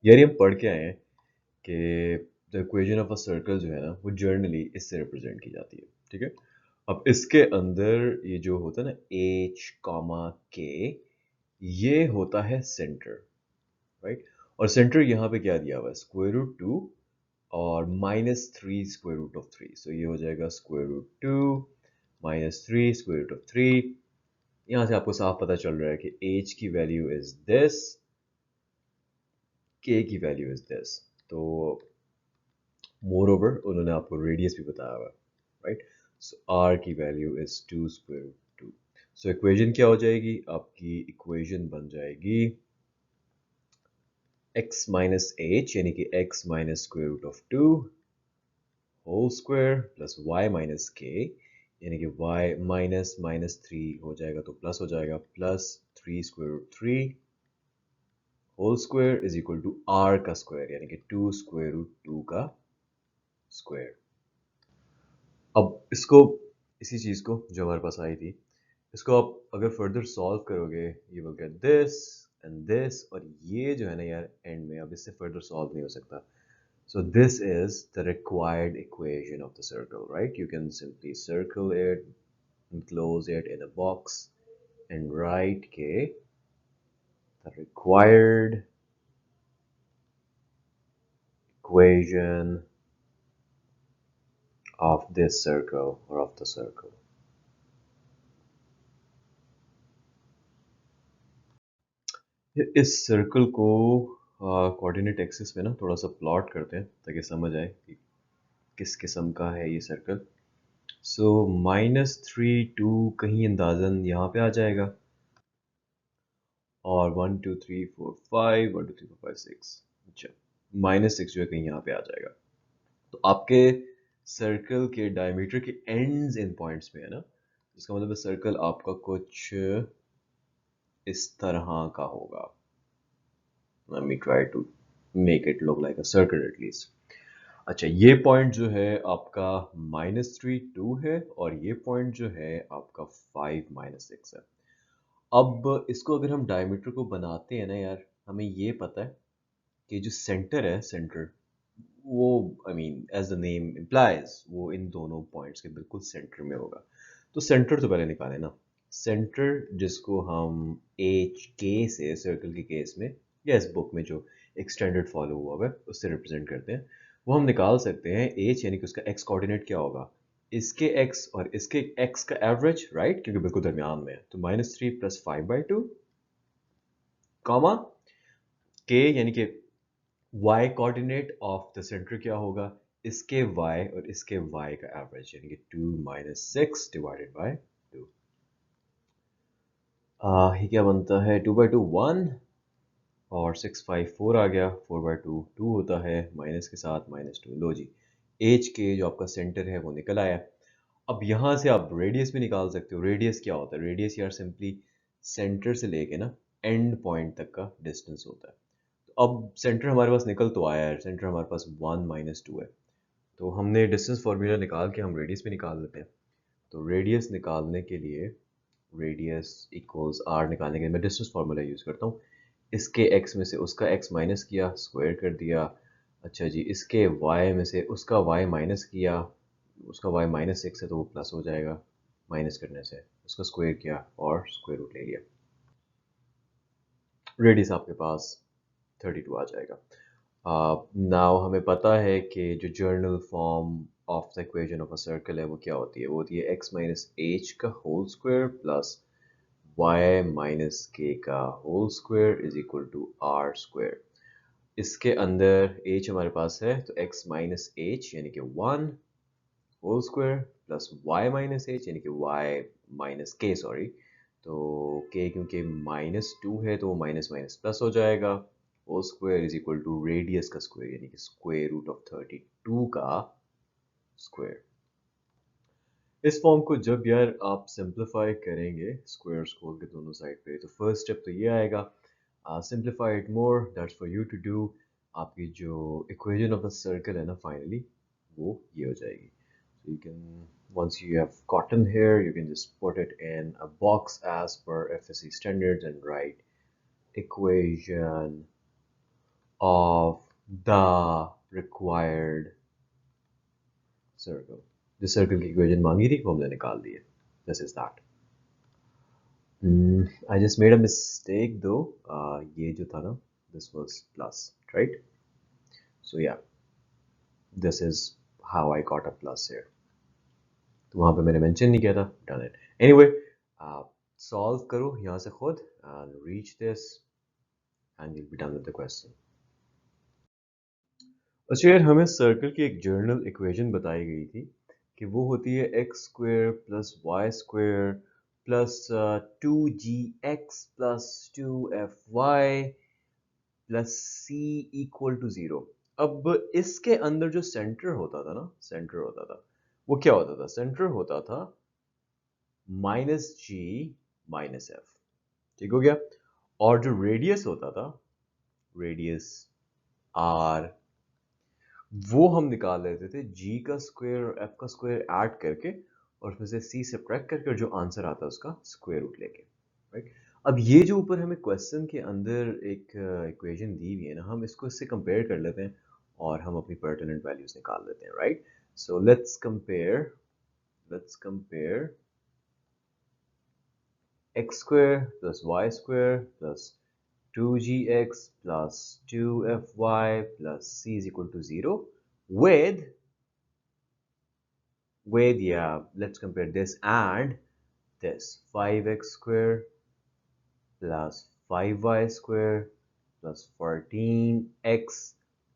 यार ये हम पढ़ के आए हैं कि the equation of a circle जो है ना वो जर्नली इससे रिप्रेजेंट की जाती है, ठीक है। अब इसके अंदर ये जो होता है ना एच कॉमा के, ये होता है सेंटर, राइट। और सेंटर यहाँ पे क्या दिया हुआ है, स्क्वायर रूट टू और -3 स्क्वायर रूट ऑफ 3। सो ये हो जाएगा square root two -3 square root of 3। यहाँ से आपको साफ पता चल रहा है कि एच की वैल्यू इज दिस, के की वैल्यू इज दिस। तो मोर ओवर उन्होंने आपको रेडियस भी बताया हुआ है, राइट। सो आर की value is 2 square root 2। So equation क्या हो जाएगी आपकी, इक्वेशन बन जाएगी x माइनस एच यानी कि x minus square root of 2 whole square plus y minus K यानी कि y माइनस -3 हो जाएगा तो प्लस हो जाएगा, plus 3 square root 3 whole square is equal to r का स्क्वायर यानी कि 2 स्क्वायर रूट 2 का स्क्वायर। अब इसको, इसी चीज़ को जो हमारे पास आई थी, इसको आप अगर फर्दर सॉल्व करोगे you will get this and this, और ये जो है ना यार एंड में अब इससे फर्दर सॉल्व नहीं हो सकता। So this is the required equation of the circle, right? You can simply circle it, enclose it in a box, and write K, the required equation of this circle or of the circle. इस circle को coordinate axis में ना थोड़ा सा plot करते हैं ताकि समझ आए कि किस किस्म का है ये सर्कल। सो -3 2 कहीं अंदाजन यहाँ पे आ जाएगा, और 1 2 3 4 5 1 2 3 4 5 6, अच्छा -6 जो है कहीं यहाँ पे आ जाएगा। तो आपके सर्कल के डायमीटर के एंड्स इन पॉइंट्स में है ना, इसका मतलब सर्कल आपका कुछ इस तरह का होगा। Let me try to make it look like a circle at least. अच्छा ये पॉइंट जो है आपका -3 2 है, और ये पॉइंट जो है आपका 5 - 6 है। अब इसको अगर हम डायमीटर को बनाते हैं ना यार, हमें ये पता है कि जो सेंटर है, सेंटर वो I mean as the name implies वो इन दोनों पॉइंट्स के बिल्कुल सेंटर में होगा। तो सेंटर तो पहले निकालें ना, सेंटर जिसको हम एच के से सर्कल के केस में या इस बुक में जो एक स्टैंडर्ड फॉलो हुआ है उससे रिप्रेजेंट करते हैं, वो हम निकाल सकते हैं एच यानी कि उसका एक्स कोऑर्डिनेट क्या होगा, इसके एक्स और इसके एक्स का एवरेज, राइट, क्योंकि बिल्कुल दरमियान में है। तो -3 + 5/2 कॉमा के यानी कि y coordinate of the centre क्या होगा, इसके y और इसके y का एवरेज यानी कि 2 - 6 डिवाइडेड बाय 2। ये क्या बनता है, 2/2 1 और 6 5 4 आ गया, 4/2 2 होता है, माइनस के साथ -2। लो जी, एच के जो आपका सेंटर है वो निकल आया। अब यहाँ से आप रेडियस भी निकाल सकते हो। रेडियस क्या होता है, रेडियस यार सिंपली सेंटर से लेके ना एंड पॉइंट तक का डिस्टेंस होता है। तो अब सेंटर हमारे पास निकल तो आया है, सेंटर हमारे पास 1 - 2 है, तो हमने डिस्टेंस फार्मूला निकाल के हम रेडियस भी निकाल लेते हैं। तो रेडियस निकालने के लिए, रेडियस इक्वल्स आर निकालने के लिए मैं डिस्टेंस फार्मूला यूज़ करता हूँ। इसके x में से उसका x माइनस किया, स्क्वायर कर दिया। अच्छा जी, इसके y में से उसका y माइनस किया, उसका y -6 है तो वो प्लस हो जाएगा, माइनस करने से उसका स्क्वायर किया और स्क्वायर रूट ले लिया। रेडियस आपके पास 32 आ जाएगा। नाउ हमें पता है कि जो general form of the equation of a circle है वो क्या होती है, वो होती है x माइनस एच का whole square plus y minus के का whole square is equal to are square. इसके अंदर h हमारे पास है तो x माइनस एच यानी कि 1 whole square plus y minus H यानी कि y माइनस के, सॉरी, तो k क्योंकि -2 है तो वो माइनस माइनस प्लस हो जाएगा, whole square is equal to radius का स्क्वायर यानी कि स्क्वायर रूट ऑफ 32 का स्क्वायर। इस फॉर्म को जब यार आप सिंप्लीफाई करेंगे स्क्वायर्स खोल के दोनों साइड पे, तो फर्स्ट स्टेप तो ये आएगा, simplify it more, that's for you to do. आपकी जो इक्वेशन ऑफ द सर्कल है ना फाइनली वो ये हो जाएगी। So you can, once you have gotten here, you can just put it in a box as per FSC standards and write equation of the required circle. जो circle की equation मांगी थी वो हमने निकाल दी है. This is that. I just made a mistake though. ये जो था ना, this was plus, right? So yeah, this is how I got a plus here. तो वहाँ पे मैंने मेंशन नहीं किया था. Done it. Anyway, solve करो यहाँ से खुद and reach this and you'll be done with the question. अच्छा यार, हमें सर्कल की एक जर्नल इक्वेशन बताई गई थी कि वो होती है X square plus Y square plus 2gx plus 2fy plus c equal to 0. अब इसके अंदर जो सेंटर होता था ना, सेंटर होता था वो क्या होता था? सेंटर होता था -g -f. ठीक हो गया. और जो रेडियस होता था, रेडियस r, वो हम निकाल लेते थे g का स्क्वायर और f का स्क्वायर ऐड करके और उसमें से c सब्ट्रैक्ट करके जो आंसर आता है उसका स्क्वायर रूट लेके. राइट. अब ये जो ऊपर हमें क्वेश्चन के अंदर एक इक्वेशन दी हुई है ना, हम इसको इससे कंपेयर कर लेते हैं और हम अपनी पर्टिनेंट वैल्यूज निकाल लेते हैं. Right. So let's compare x square plus y square plus 2gx plus 2fy plus c is equal to 0 with yeah, let's compare this and this. 5x square plus 5y square plus 14x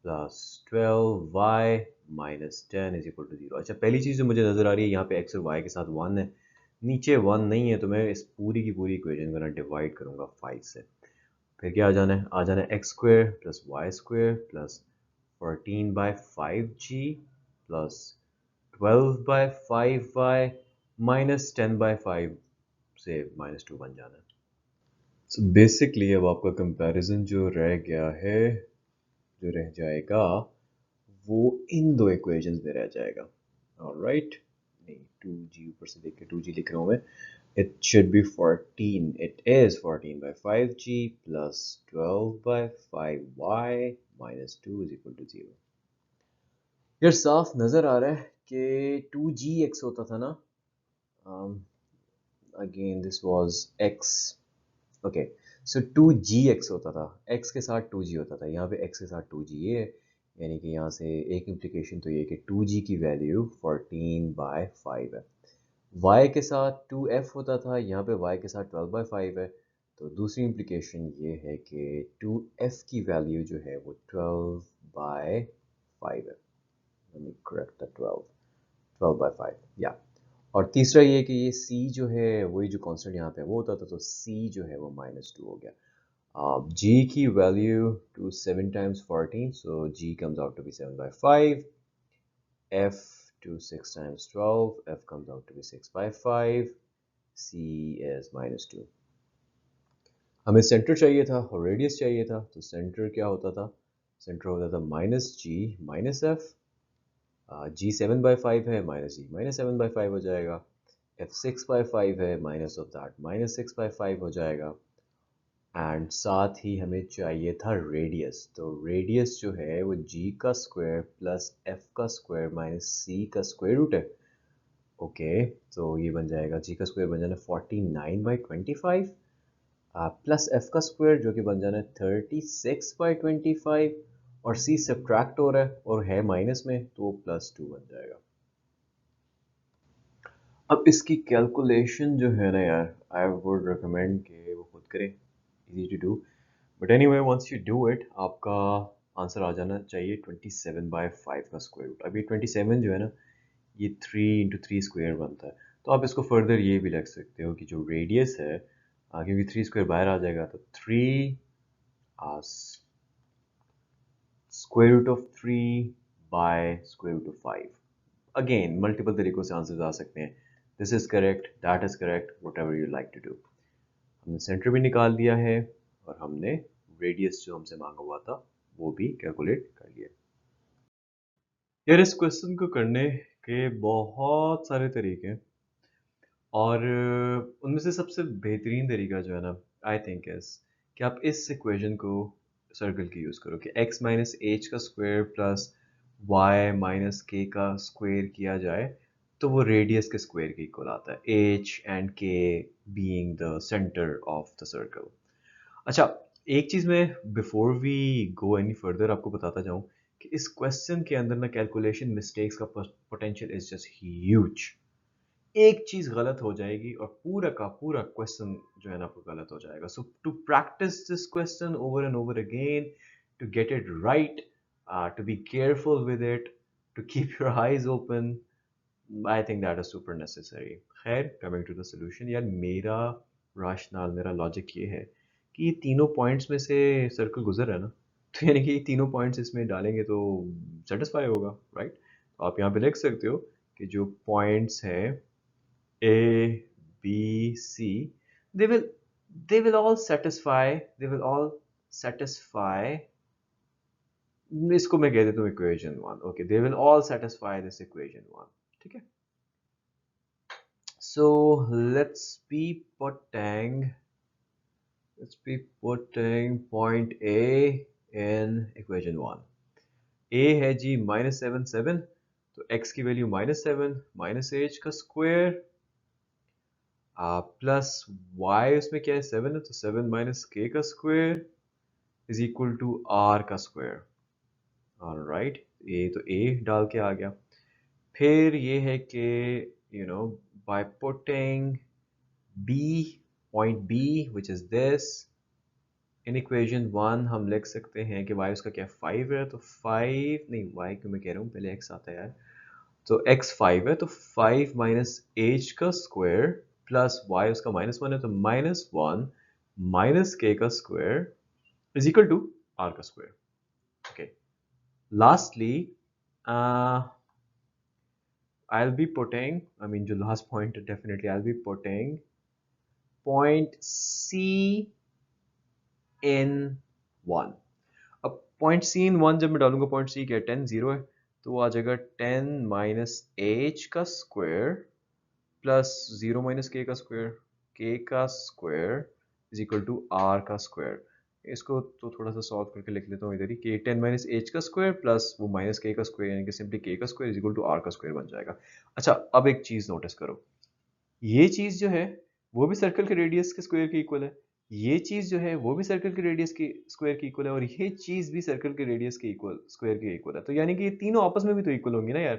plus 12y minus 10 is equal to 0. अच्छा, पहली चीज़ जो मुझे नज़र आ रही है यहाँ पे x और y के साथ 1 है, नीचे 1 नहीं है, तो मैं इस पूरी की पूरी इक्वेशन को ना डिवाइड करूँगा 5 से. फिर क्या आ जाना है x square plus Y square plus 14 by 5g plus 12 by 5y minus 10 by 5 से -2 बन जाना है. सो बेसिकली अब आपका कंपैरिजन जो रह गया है, जो रह जाएगा, वो इन दो इक्वेशंस में रह जाएगा. ऑलराइट. नहीं, 2g ऊपर से देख के 2g लिख रहा हूँ मैं. It should be 14. It is 14 by 5g plus 12 by 5y minus 2 is equal to 0. यार साफ नज़र आ रहा है कि 2gx होता था ना. Again this was x. Okay, so 2gx होता था, x के साथ 2g होता था. यहाँ पे x के साथ 2g है, यानी कि यहाँ से एक इम्प्लीकेशन तो ये कि 2g की वैल्यू 14 by 5 है. y के साथ 2f होता था, यहाँ पे y के साथ 12 by 5 है. तो दूसरी इम्प्लीकेशन ये है कि 2f की वैल्यू जो है वो 12 by 5 है. Let me correct the 12 by 5. या और तीसरा ये कि ये c जो है वही जो कांस्टेंट यहाँ पे वो होता था, तो c जो है वो -2 हो गया. g की value to 7 times 14, so g comes out to be 7 by 5. f to 6 times 12, f comes out to be 6 by 5. c is -2. हमें सेंटर चाहिए था और रेडियस चाहिए था, तो सेंटर क्या होता था? सेंटर होता था -g -f. g 7 by 5 है, -g -7 by 5 हो जाएगा. f 6 by 5 है, माइनस ऑफ दैट -6 by 5 हो जाएगा. एंड साथ ही हमें चाहिए था रेडियस, तो रेडियस जो है वो g का स्क्वायर प्लस f का स्क्वायर माइनस c का स्क्वायर रूट है. ओके, तो ये बन जाएगा, g का स्क्वायर बन जाना 49 by 25 प्लस f का स्क्वायर जो कि बन जाना है 36 by 25 और c सब्ट्रैक्ट हो रहा है और है माइनस में, तो +2 बन जाएगा. अब इसकी कैलकुलेशन जो है ना यार, आई वुड रिकमेंड कि वो खुद करें, easy to do. But anyway, once you do it, आपका आंसर आ जाना चाहिए 27 by 5 का स्क्वायर रूट. अभी 27 जो है ना, ये 3 into 3 स्क्वायर बनता है. तो आप इसको फर्दर ये भी लिख सकते हो कि जो रेडियस है, क्योंकि 3 स्क्वायर बाहर आ जाएगा, तो 3 square root of 3 by square root of 5. Again multiple तरीकों से आंसर आ सकते हैं. This is correct, that is correct, whatever you like to do. हमने सेंटर भी निकाल दिया है और हमने रेडियस जो हमसे मांगा हुआ था वो भी कैलकुलेट कर लिया. यार इस क्वेश्चन को करने के बहुत सारे तरीके हैं और उनमें से सबसे बेहतरीन तरीका जो है ना, आई थिंक इज कि आप इस इक्वेशन को सर्कल की यूज़ करो कि x माइनस एच का स्क्वायर प्लस y माइनस के का स्क्वायर किया जाए तो वो रेडियस के स्क्वायर के इक्वल आता है, h and k being the centre of the circle. अच्छा, एक चीज़ मैं before we go any further आपको बताता जाऊँ कि इस क्वेश्चन के अंदर ना कैलकुलेशन मिस्टेक्स का पोटेंशियल इज जस्ट ह्यूज। एक चीज़ गलत हो जाएगी और पूरा का पूरा क्वेश्चन जो है ना आपको गलत हो जाएगा। So to practice this question over and over again, to get it right, to be careful with it, to keep your eyes open, I think that is super necessary. खैर, कमिंग टू द सोल्यूशन, यार मेरा rational, मेरा logic ये है कि ये तीनों points में से सर्कल गुजर है ना, तो यानी कि ये तीनों पॉइंट्स इसमें डालेंगे तो सेटिस्फाई होगा, राइट? तो आप यहाँ पे लिख सकते हो कि जो पॉइंट्स हैं A, B, C, they will they will all satisfy, they will all satisfy, इसको मैं कह देता हूँ equation one. Okay, they will all satisfy this equation one, ठीक है? So let's be putting point A in equation one. A है जी -7 तो x की वैल्यू -7 माइनस एच का स्क्वायर प्लस y उसमें क्या है 7 है तो 7 माइनस के का square is equal to r का स्क्वायर। ऑलराइट, ये तो a डाल के आ गया। फिर ये है कि by putting b, point b which is this, in equation one हम लिख सकते हैं कि y उसका क्या 5 है, तो 5 नहीं, y क्यों मैं कह रहा हूँ, पहले x आता है यार। तो x 5 है तो 5 माइनस एच का स्क्वायर प्लस y उसका -1 है तो -1 माइनस के का square is equal to r का square. Okay, lastly I'll be putting, I mean जो last point, definitely I'll be putting point C in 1। अब पॉइंट सी इन वन जब मैं डालूंगा, पॉइंट सी क्या है 10 0 है तो वो आ जाएगा 10 माइनस एच का स्क्वायर प्लस 0 माइनस के का square is equal to are का स्क्वायर। इसको तो थोड़ा सा सॉल्व करके लिख लेता हूँ इधर ही कि 10 माइनस एच का स्क्वायर प्लस वो माइनस के का स्क्वायर, यानी कि सिंपली के का square is equal to are का स्क्वायर बन जाएगा। अच्छा, अब एक चीज़ नोटिस करो, ये चीज़ जो है वो भी सर्कल के रेडियस के स्क्वायर के इक्वल है, ये चीज़ जो है वो भी सर्कल के रेडियस के स्क्वायर के इक्वल है, और ये चीज़ भी सर्कल के रेडियस के इक्वल स्क्वायर के इक्वल है। तो यानी कि ये तीनों आपस में भी तो इक्वल होंगी ना यार।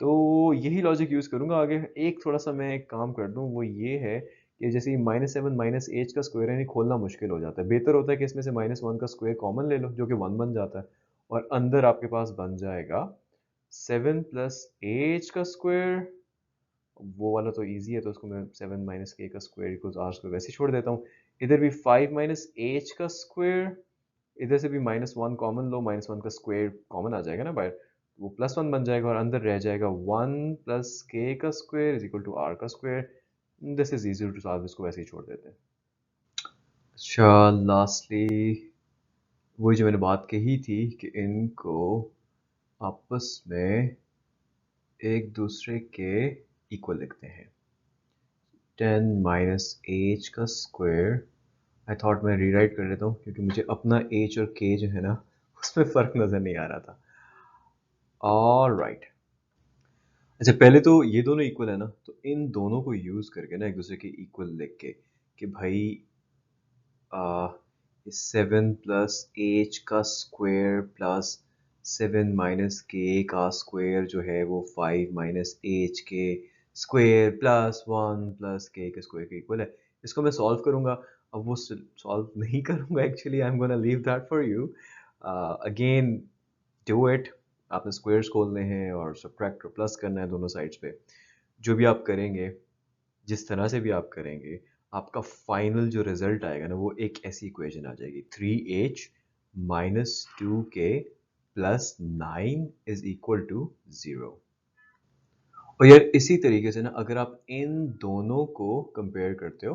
तो यही लॉजिक यूज़ करूंगा आगे। एक थोड़ा सा मैं एक काम कर दूं, वो ये है कि जैसे -7 माइनस एच का स्क्वायर है, नहीं खोलना मुश्किल हो जाता है, बेहतर होता है कि इसमें से -1 का स्क्वायर कॉमन ले लो जो कि 1 बन जाता है, और अंदर आपके पास बन जाएगा 7 प्लस एच का स्क्वायर। वो वाला तो इजी है तो उसको मैं 7 माइनस के का स्क्वायर इक्वल्स आर स्क्वायर वैसे ही छोड़ देता हूँ। इधर भी 5 माइनस एच का स्क्वायर, इधर से भी -1 कॉमन लो, -1 का स्क्वायर कॉमन आ जाएगा ना बाहर, वो +1 बन जाएगा और अंदर रह जाएगा 1 प्लस के का square is equal to are का square. This is easy to solve, इसको वैसे ही छोड़ देते हैं। अच्छा, लास्टली वही जो मैंने बात कही थी कि इनको आपस में एक दूसरे के इक्वल लिखते हैं। 10 माइनस एच का स्क्वायर, आई थॉट मैं रीराइट कर लेता हूँ क्योंकि मुझे अपना एच और के जो है ना उसमें फ़र्क नज़र नहीं आ रहा था। ऑलराइट, अच्छा पहले तो ये दोनों इक्वल है ना, तो इन दोनों को यूज़ करके ना एक दूसरे के इक्वल लिख के कि भाई 7 प्लस एच का स्क्वायर प्लस 7 माइनस के का स्क्वायर जो है वो 5 माइनस एच के square plus 1 plus K square के इक्वल है। इसको मैं सॉल्व करूँगा, अब वो सॉल्व नहीं करूँगा actually, I am gonna leave that for you. Again do it, आपने स्क्वायर्स खोलने हैं और सब्ट्रैक्ट और प्लस करना है दोनों साइड्स पे। जो भी आप करेंगे, जिस तरह से भी आप करेंगे, आपका फाइनल जो रिजल्ट आएगा ना वो एक ऐसी इक्वेशन आ जाएगी, 3h minus 2k plus 9 is equal to 0। और यार इसी तरीके से ना अगर आप इन दोनों को कंपेयर करते हो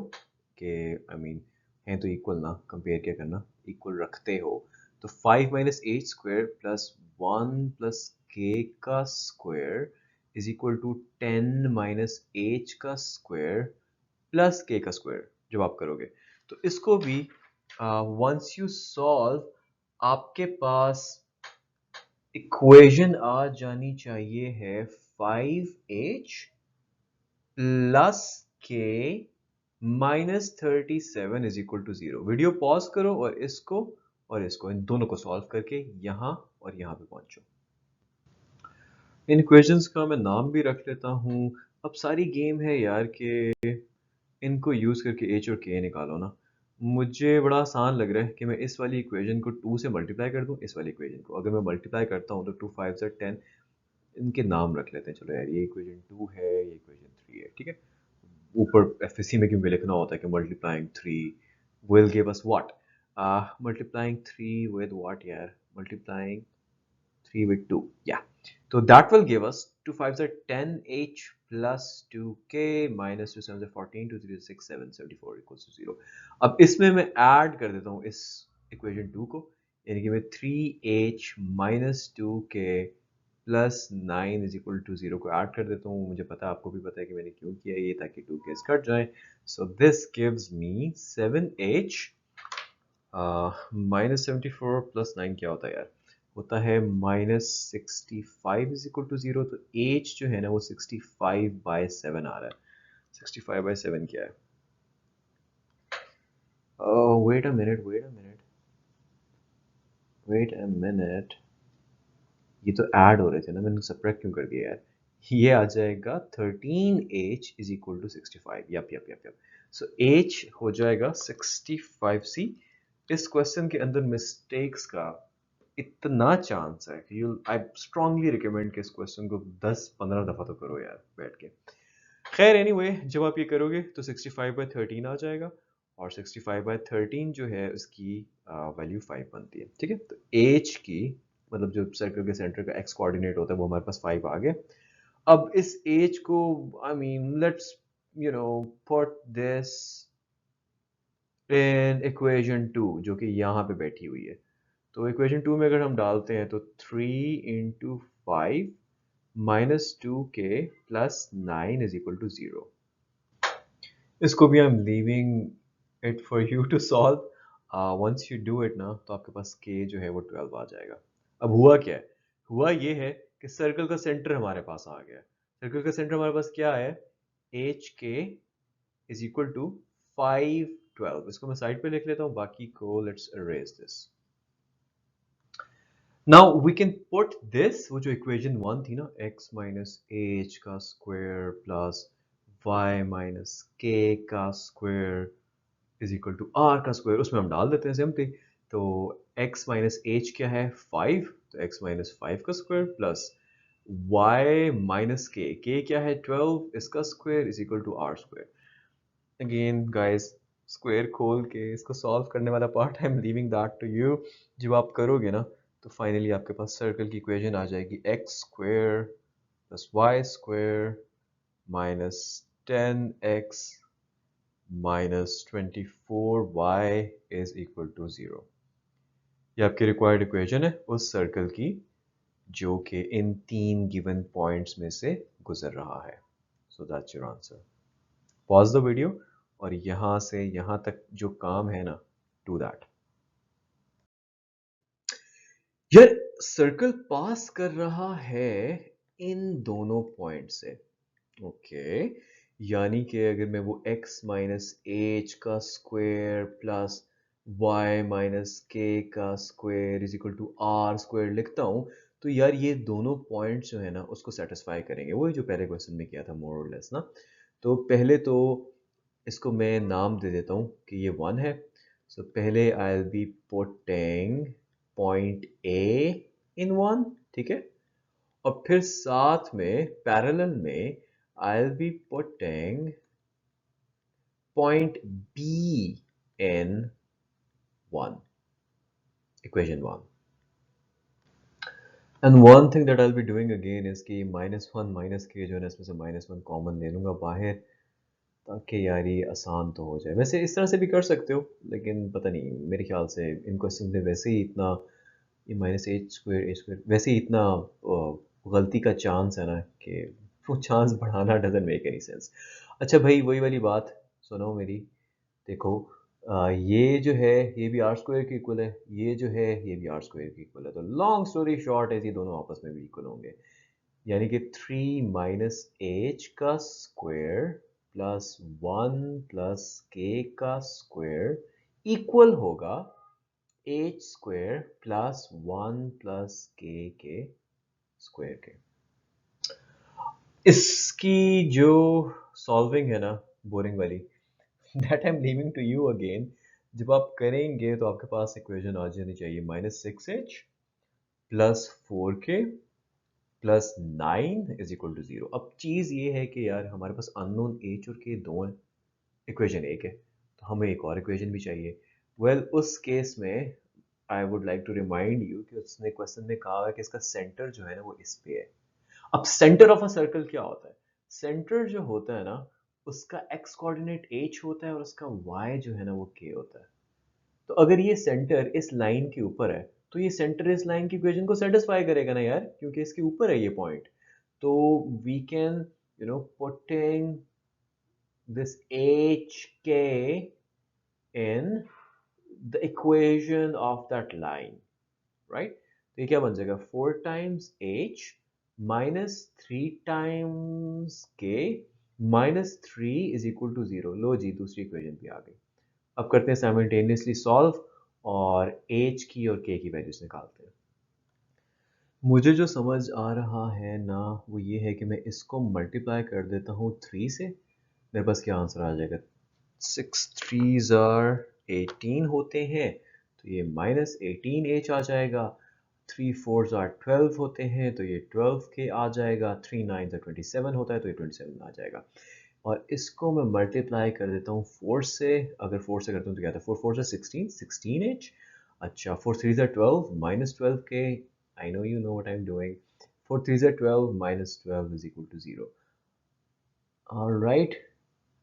कि आई मीन हैं तो इक्वल ना, कंपेयर क्या करना, इक्वल रखते हो, तो 5 minus H square plus 1 plus के का square is equal to 10 minus H का स्क्वायर प्लस के का स्क्वायर जब आप करोगे। तो इसको भी वंस यू सॉल्व आपके पास इक्वेशन आ जानी चाहिए है 5h plus K -37 is equal to 0। Video pause करो और इसको इन दोनों को सॉल्व करके यहां और यहां पे पहुंचो। इन इक्वेशंस का मैं नाम भी रख लेता हूं। अब सारी गेम है यार कि इनको यूज करके h और k निकालो ना। मुझे बड़ा आसान लग रहा है कि मैं इस वाली इक्वेशन को 2 से मल्टीप्लाई कर दूं। इस वाली इक्वेशन को अगर मैं मल्टीप्लाई करता हूं तो 2 5 से 10, इनके नाम रख लेते हैं। चलो यार, ये इक्वेशन 2 है, ये इक्वेशन 3 है, ठीक है। ऊपर एफएससी में क्योंकि लिखना होता है कि multiplying 3 will give us what? Multiplying 3 with what यार? Multiplying 3 with 2, yeah. So that will give us 2 5s are 10h plus 2k minus 2 7s are 14, 2 3 6 7 74 equals to 0. अब इसमें मैं ऐड कर देता हूँ इस इक्वेशन 2 को, यानी कि मैं 3h minus 2k plus 9 is equal to 0 को ऐड कर देता हूँ। मुझे पता है, आपको भी पता है कि मैंने क्यों किया ये, ताकि 2 केस कट जाए। So this gives me 7h minus 74 plus 9 क्या होता है यार? होता है -65 इज इक्वल टू 0। तो h जो है ना वो 65/7 आ रहा है। 65/7 क्या है? Wait a minute, wait a minute, ये तो ऐड हो रहे थे ना, मैंने सब्ट्रैक्ट क्यों कर दिया यार? ये आ जाएगा 13h is equal to 65। Yup. So h हो जाएगा 65c। इस क्वेश्चन के अंदर मिस्टेक्स का इतना चांस है कि यू आई स्ट्रांगली रिकमेंड कि इस क्वेश्चन को 10-15 दफा तो करो यार बैठ के। खैर एनीवे, जब आप ये करोगे तो 65/13 आ जाएगा, और 65/13 जो है उसकी वैल्यू 5 बनती है, ठीक है। तो h की मतलब जो सर्कल के सेंटर का x कोऑर्डिनेट होता है वो हमारे पास 5 आ गया। अब इस h को I mean let's put this in equation 2 जो कि यहाँ पे बैठी हुई है। तो इक्वेशन 2 में अगर हम डालते हैं तो 3 into 5 minus 2k plus 9 is equal to 0। इसको भी I am leaving it for you to solve. Once you do it ना तो आपके पास k जो है वो 12 आ जाएगा। अब हुआ क्या है? हुआ ये है कि सर्कल का सेंटर हमारे पास आ गया है। सर्कल का सेंटर हमारे पास क्या है? एच के इज इक्वल टू 5 12। इसको मैं साइड पे लिख लेता हूँ, बाकी को let's erase this. Now we can put this, वो जो इक्वेशन 1 थी ना, x माइनस एच का स्क्वायर प्लस y माइनस के का square is equal to are का स्क्वायर, उसमें हम डाल देते हैं सिंपली। तो x माइनस एच क्या है? 5, तो x माइनस 5 का स्क्वायर प्लस y माइनस के क्या है? 12, इसका square is equal to are square. Again guys, square खोल के इसको सॉल्व करने वाला part I am leaving that to you. जब आप करोगे ना तो फाइनली आपके पास सर्कल की इक्वेशन आ जाएगी x square plus Y square minus 10x minus 24y is equal to 0। ये आपकी रिक्वायर्ड इक्वेशन है उस सर्कल की जो कि इन 3 गिवन पॉइंट्स में से गुजर रहा है। So that's your answer. Pause the video और यहां से यहां तक जो काम है ना, डू दैट। यार, सर्कल पास कर रहा है इन दोनों पॉइंट से, ओके। यानी कि अगर मैं वो x माइनस एच का स्क्वायर प्लस y माइनस के का square is equal to are square लिखता हूं, तो यार ये दोनों पॉइंट्स जो है ना उसको सेटिस्फाई करेंगे, वही जो पहले क्वेश्चन में किया था मोर और लेस ना। तो पहले तो इसको मैं नाम दे देता हूँ कि ये 1 है। सो पहले I will be putting point A in 1, ठीक है। और फिर साथ में पैरेलल में I will be putting point B in 1, equation 1। And one thing that I will be doing again is कि -1 माइनस के जो है ना, इसमें से -1 कॉमन ले लूंगा बाहर, ताकि यार ये आसान तो हो जाए। वैसे इस तरह से भी कर सकते हो, लेकिन पता नहीं, मेरे ख्याल से इन क्वेश्चन में वैसे ही इतना, ये माइनस ए स्क्वायर वैसे ही इतना गलती का चांस है ना कि वो चांस बढ़ाना डजंट मेक एनी सेंस। अच्छा भाई, वही वाली बात सुनो मेरी। देखो, ये जो है ये भी आर स्क्वायर के इक्वल है, ये जो है ये भी आर स्क्वायर के इक्वल है। तो लॉन्ग स्टोरी शॉर्ट है, ये दोनों आपस में भी इक्वल होंगे, यानी कि 3 माइनस एच का स्क्वायर प्लस 1 प्लस के का स्क्वायर इक्वल होगा H square plus 1 plus K square के। इसकी जो सॉल्विंग है ना, बोरिंग वाली, that I am leaving to you again. जब आप करेंगे तो आपके पास इक्वेशन आ जानी चाहिए -6h plus 4k plus 9 is equal to 0। अब चीज़ ये है कि यार हमारे पास अननोन h और k दो हैं, इक्वेशन एक है, तो हमें एक और इक्वेशन भी चाहिए। वेल उस केस में I would like to remind you कि उसने क्वेश्चन में कहा है कि इसका सेंटर जो है ना वो इस पे है। अब सेंटर ऑफ अ सर्कल क्या होता है? सेंटर जो होता है ना, उसका x कोऑर्डिनेट h होता है और उसका y जो है ना वो k होता है। तो अगर ये सेंटर इस लाइन के ऊपर है तो ये सेंटर इस लाइन की इक्वेशन को सेटिस्फाई करेगा ना यार, क्योंकि इसके ऊपर है ये पॉइंट। तो we can putting this hk in the equation of that line, right? तो ये क्या बन जाएगा, 4 times h minus 3 times k minus 3 is equal to 0। लो जी, दूसरी इक्वेशन भी आ गई। अब करते हैं साइमल्टेनियसली सॉल्व और h की और k की वैल्यूज निकालते हैं। मुझे जो समझ आ रहा है ना वो ये है कि मैं इसको मल्टीप्लाई कर देता हूँ 3 से, मेरे पास क्या आंसर आ जाएगा, 6 3s आर 18 होते हैं, तो ये माइनस 18h आ जाएगा। 3 4s आर 12 होते हैं, तो ये 12k आ जाएगा। 3 9s आर 27 होता है, तो ये 27 आ जाएगा। और इसको मैं मल्टीप्लाई कर देता हूँ 4 से। अगर 4 से करता हूँ तो क्या था, 4 4 से 16 16h। अच्छा, 4 3s are 12 minus 12k। I know you know what I am doing. 4 3s are 12 minus 12 is equal to 0। Alright,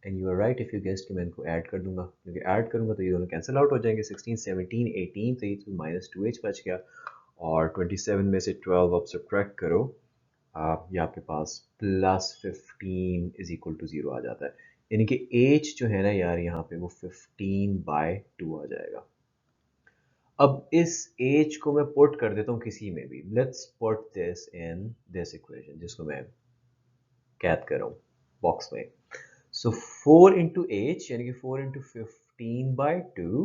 and you are right if you guessed कि मैं इनको ऐड कर दूंगा, क्योंकि ऐड करूंगा तो ये दोनों कैंसिल आउट हो जाएंगे। 16 17 18, तो ये माइनस 2h बच गया, और 27 में से 12 आप सब्ट्रैक्ट करो, ये आपके पास प्लस 15 इज इक्वल टू 0 आ जाता है। यानी कि h जो है ना यार यहाँ पे वो 15/2 आ जाएगा। अब इस h को मैं पुट कर देता हूँ किसी में भी। Let's put this in this equation जिसको मैं कैद कर रहा हूँ बॉक्स में। So 4 into h यानी कि 4 into 15/2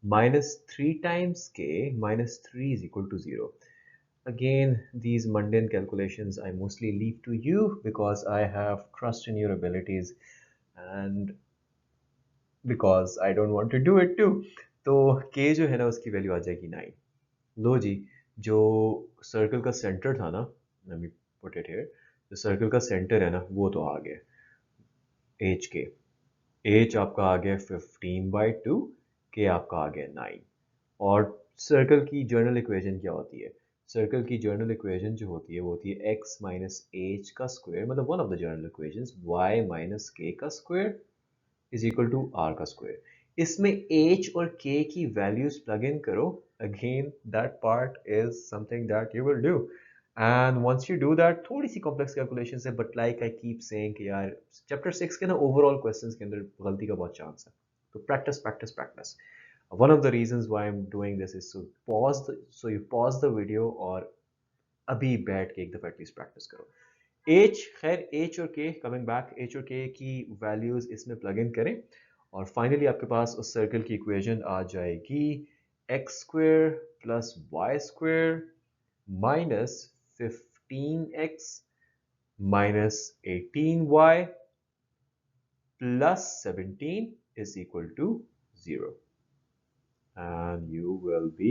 minus 3 times k minus 3 is equal to 0. Again, these mundane calculations I mostly leave to you because I have trust in your abilities and because I don't want to do it too. तो k जो है ना उसकी value आ जाएगी 9। लो जी, जो circle का centre था ना, let me put it here, जो सर्कल का सेंटर है ना वो तो आ गया h के। h आपका आ गया 15/2, k आपका आ गया 9। और सर्कल की जर्नल इक्वेशन क्या होती है? सर्कल की जर्नल इक्वेशन जो होती है वो होती है x माइनस एच का स्क्वायर, मतलब one of the general equations, y minus के का square is equal to are का स्क्वायर। इसमें h और k की वैल्यूज प्लग इन करो। Again that part is something that you will do, and once you do that थोड़ी सी complex calculation है, but like I keep saying कि यार चैप्टर 6 के ना ओवरऑल क्वेश्चंस के अंदर गलती का बहुत चांस है, तो practice practice practice. One of the reasons why I'm doing this is so you pause the video और अभी बैठ के एक दफा एटलीस्ट प्रैक्टिस करो। h, खैर h और k, कमिंग बैक, h और k की वैल्यूज इसमें प्लग इन करें और फाइनली आपके पास उस सर्कल की इक्वेशन आ जाएगी x square plus Y square minus 15x minus 18y plus 17 is equal to 0, and you will be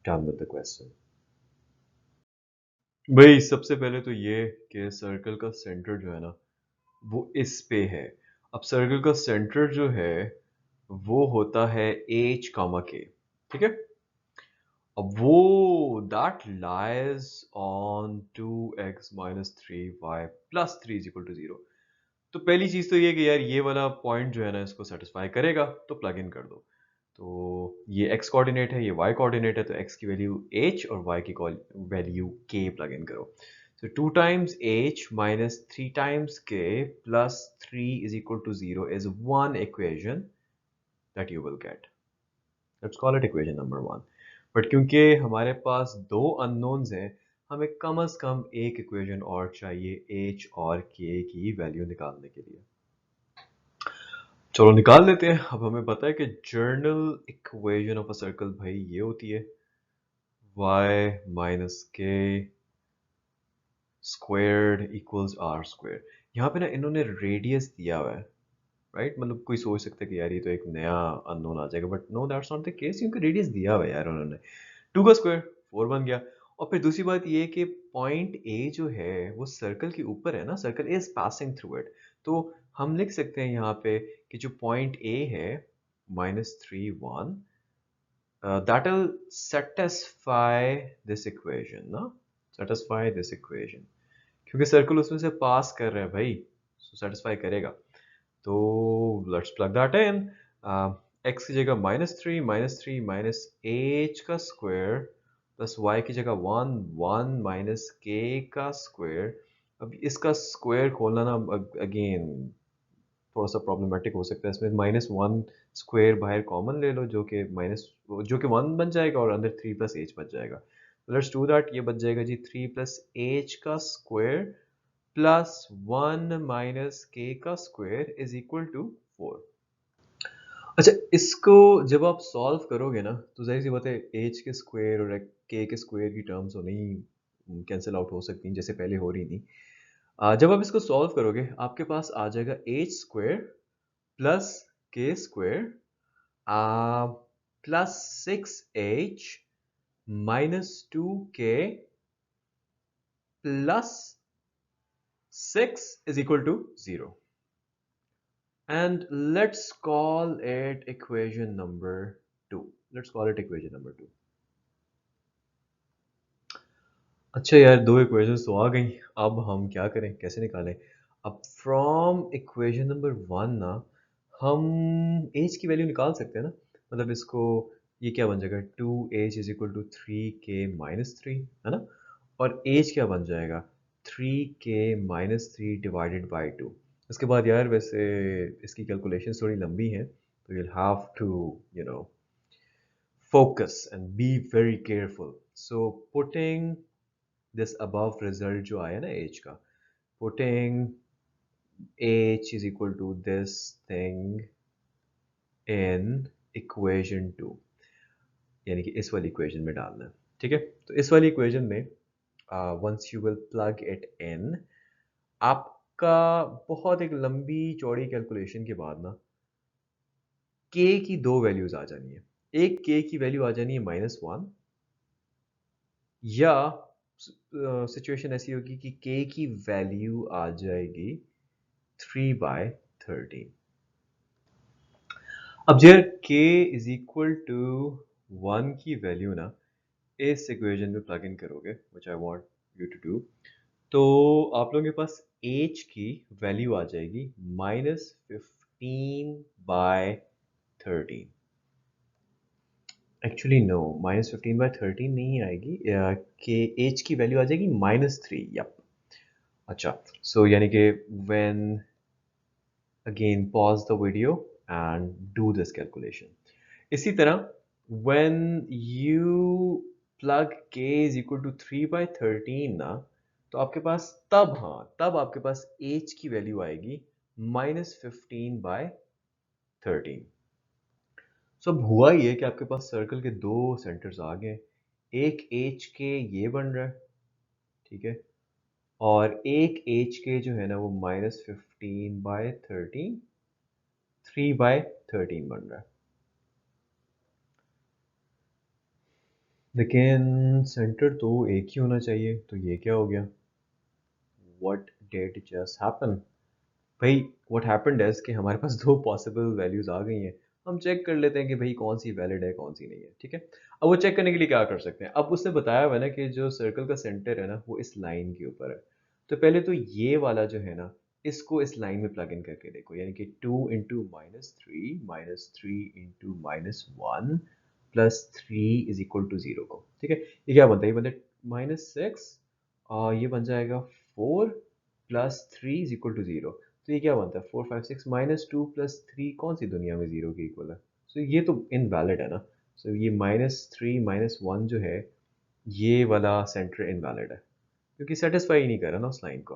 done with the question। भाई सबसे पहले तो ये कि सर्कल का सेंटर जो है ना वो इस पे है। अब सर्कल का सेंटर जो है वो होता है h कामा k, ठीक है। अब वो that lies on 2x minus 3y plus 3 is equal to 0। तो पहली चीज तो ये कि यार ये वाला पॉइंट जो है ना इसको सेटिस्फाई करेगा, तो प्लग इन कर दो। तो ये x कोऑर्डिनेट है, ये y कोऑर्डिनेट है, तो x की वैल्यू h और y की वैल्यू k प्लग इन करो। So 2 times h minus 3 times k plus 3 is equal to 0 is one equation, that you will get. Let's call it equation number 1. But क्योंकि हमारे पास दो unknowns हैं, हमें कम से कम एक इक्वेशन और चाहिए h और k की वैल्यू निकालने के लिए। चलो निकाल लेते हैं। अब हमें पता है कि general equation of a circle भाई ये होती है y माइनस के स्क्वायर्ड इक्वल्स आर स्क्वायर। यहाँ पे ना इन्होंने रेडियस दिया हुआ है, राइट? मतलब कोई सोच सकता है कि यार ये तो एक नया अननोन आ जाएगा, but no that's not the case, क्योंकि रेडियस दिया हुआ है यार उन्होंने। 2 का स्क्वायर 4 बन गया। और फिर दूसरी बात ये कि पॉइंट ए जो है वो सर्कल के ऊपर है ना, circle is passing through it. तो हम लिख सकते हैं यहाँ पे कि जो पॉइंट ए है -3 1, that will satisfy this equation ना, satisfy this equation, क्योंकि सर्कल उसमें से पास कर रहे हैं भाई, so satisfy करेगा। तो let's plug that in. x की जगह -3 -3 माइनस एच का स्क्वायर प्लस y की जगह 1 1 माइनस k का स्क्वायर। अब इसका स्क्वायर खोलना ना अगेन थोड़ा सा प्रॉब्लमेटिक हो सकता है। इसमें -1 स्क्वायर बाहर कॉमन ले लो, जो कि 1 बन जाएगा और अंदर 3 प्लस एच बच जाएगा। Let's do that. ये बच जाएगा जी 3 प्लस एच का स्क्वायर प्लस 1 माइनस के का स्क्वायर इज इक्वल टू 4। अच्छा, इसको जब आप सॉल्व करोगे ना तो जाहिर सी बात है एच के स्क्वायर और के स्क्वायर की टर्म्स तो नहीं कैंसिल आउट हो सकती जैसे पहले हो रही थी। जब आप इसको सॉल्व करोगे आपके पास आ जाएगा H square plus K square plus 6h minus 2k plus 6 is equal to 0. And let's call it equation number 2. Let's call it equation number 2. अच्छा यार, दो इक्वेशंस तो आ गई। अब हम क्या करें, कैसे निकालें? अब फ्रॉम इक्वेशन नंबर 1 ना हम एच की वैल्यू निकाल सकते हैं ना। मतलब इसको ये क्या बन जाएगा, 2h is equal to 3k minus 3, है ना। और एच क्या बन जाएगा, 3k माइनस 3 डिवाइडेड बाई 2। इसके बाद यार वैसे इसकी कैलकुलेशन थोड़ी लंबी है, तो you'll have to focus and be very careful. So putting this above result जो आया ना h का, putting h is equal to this thing in equation 2, यानी कि इस वाली इक्वेशन में डालना है। ठीक है, तो इस वाली इक्वेशन में once you will plug it in, आपका बहुत एक लंबी चौड़ी कैलकुलेशन के बाद ना k की दो वैल्यूज आ जानी है। एक k की वैल्यू आ जानी है -1, या सिचुएशन ऐसी होगी कि k की वैल्यू आ जाएगी 3/13। अब जब k इज इक्वल टू 1 की वैल्यू ना इस इक्वेशन में प्लग इन करोगे, which I want you to do, तो आप लोगों के पास h की वैल्यू आ जाएगी -15/13। एक्चुअली नो, -15/13 नहीं आएगी, के एच की वैल्यू आ जाएगी -3। यप, अच्छा। सो यानी कि when again pause the video and do this calculation. इसी तरह when you plug k is equal to 3/13 ना, तो आपके पास तब, हाँ तब आपके पास h की वैल्यू आएगी -15/13। सो अब हुआ ये कि आपके पास सर्कल के दो सेंटर्स आ गए। एक एच के ये बन रहा है, ठीक है, और एक एच के जो है ना वो -15/13 3/13 बन रहा है। लेकिन सेंटर तो एक ही होना चाहिए, तो ये क्या हो गया? What did just happen? भाई व्हाट हैपेंड इज कि हमारे पास दो पॉसिबल वैल्यूज आ गई हैं। हम चेक कर लेते हैं कि भाई कौन सी वैलिड है कौन सी नहीं है। ठीक है, अब वो चेक करने के लिए क्या कर सकते हैं? अब उसने बताया हुआ है ना कि जो सर्कल का सेंटर है ना वो इस लाइन के ऊपर है। तो पहले तो ये वाला जो है ना इसको इस लाइन में प्लग इन करके देखो, यानी कि 2 into -3 into -1 plus 3 is equal to 0 को। ठीक है, ये क्या बनता है? ये बनता है -6 और ये बन जाएगा 4 प्लस 3 इज इक्वल टू 0। तो ये क्या बनता है? 4 5 6 -2 प्लस 3 कौन सी दुनिया में 0 के इक्वल है? सो ये तो इनवैलिड है ना। सो ये -3 -1 जो है ये वाला सेंटर इनवैलिड है क्योंकि सेटिस्फाई ही नहीं कर रहा ना उस लाइन को।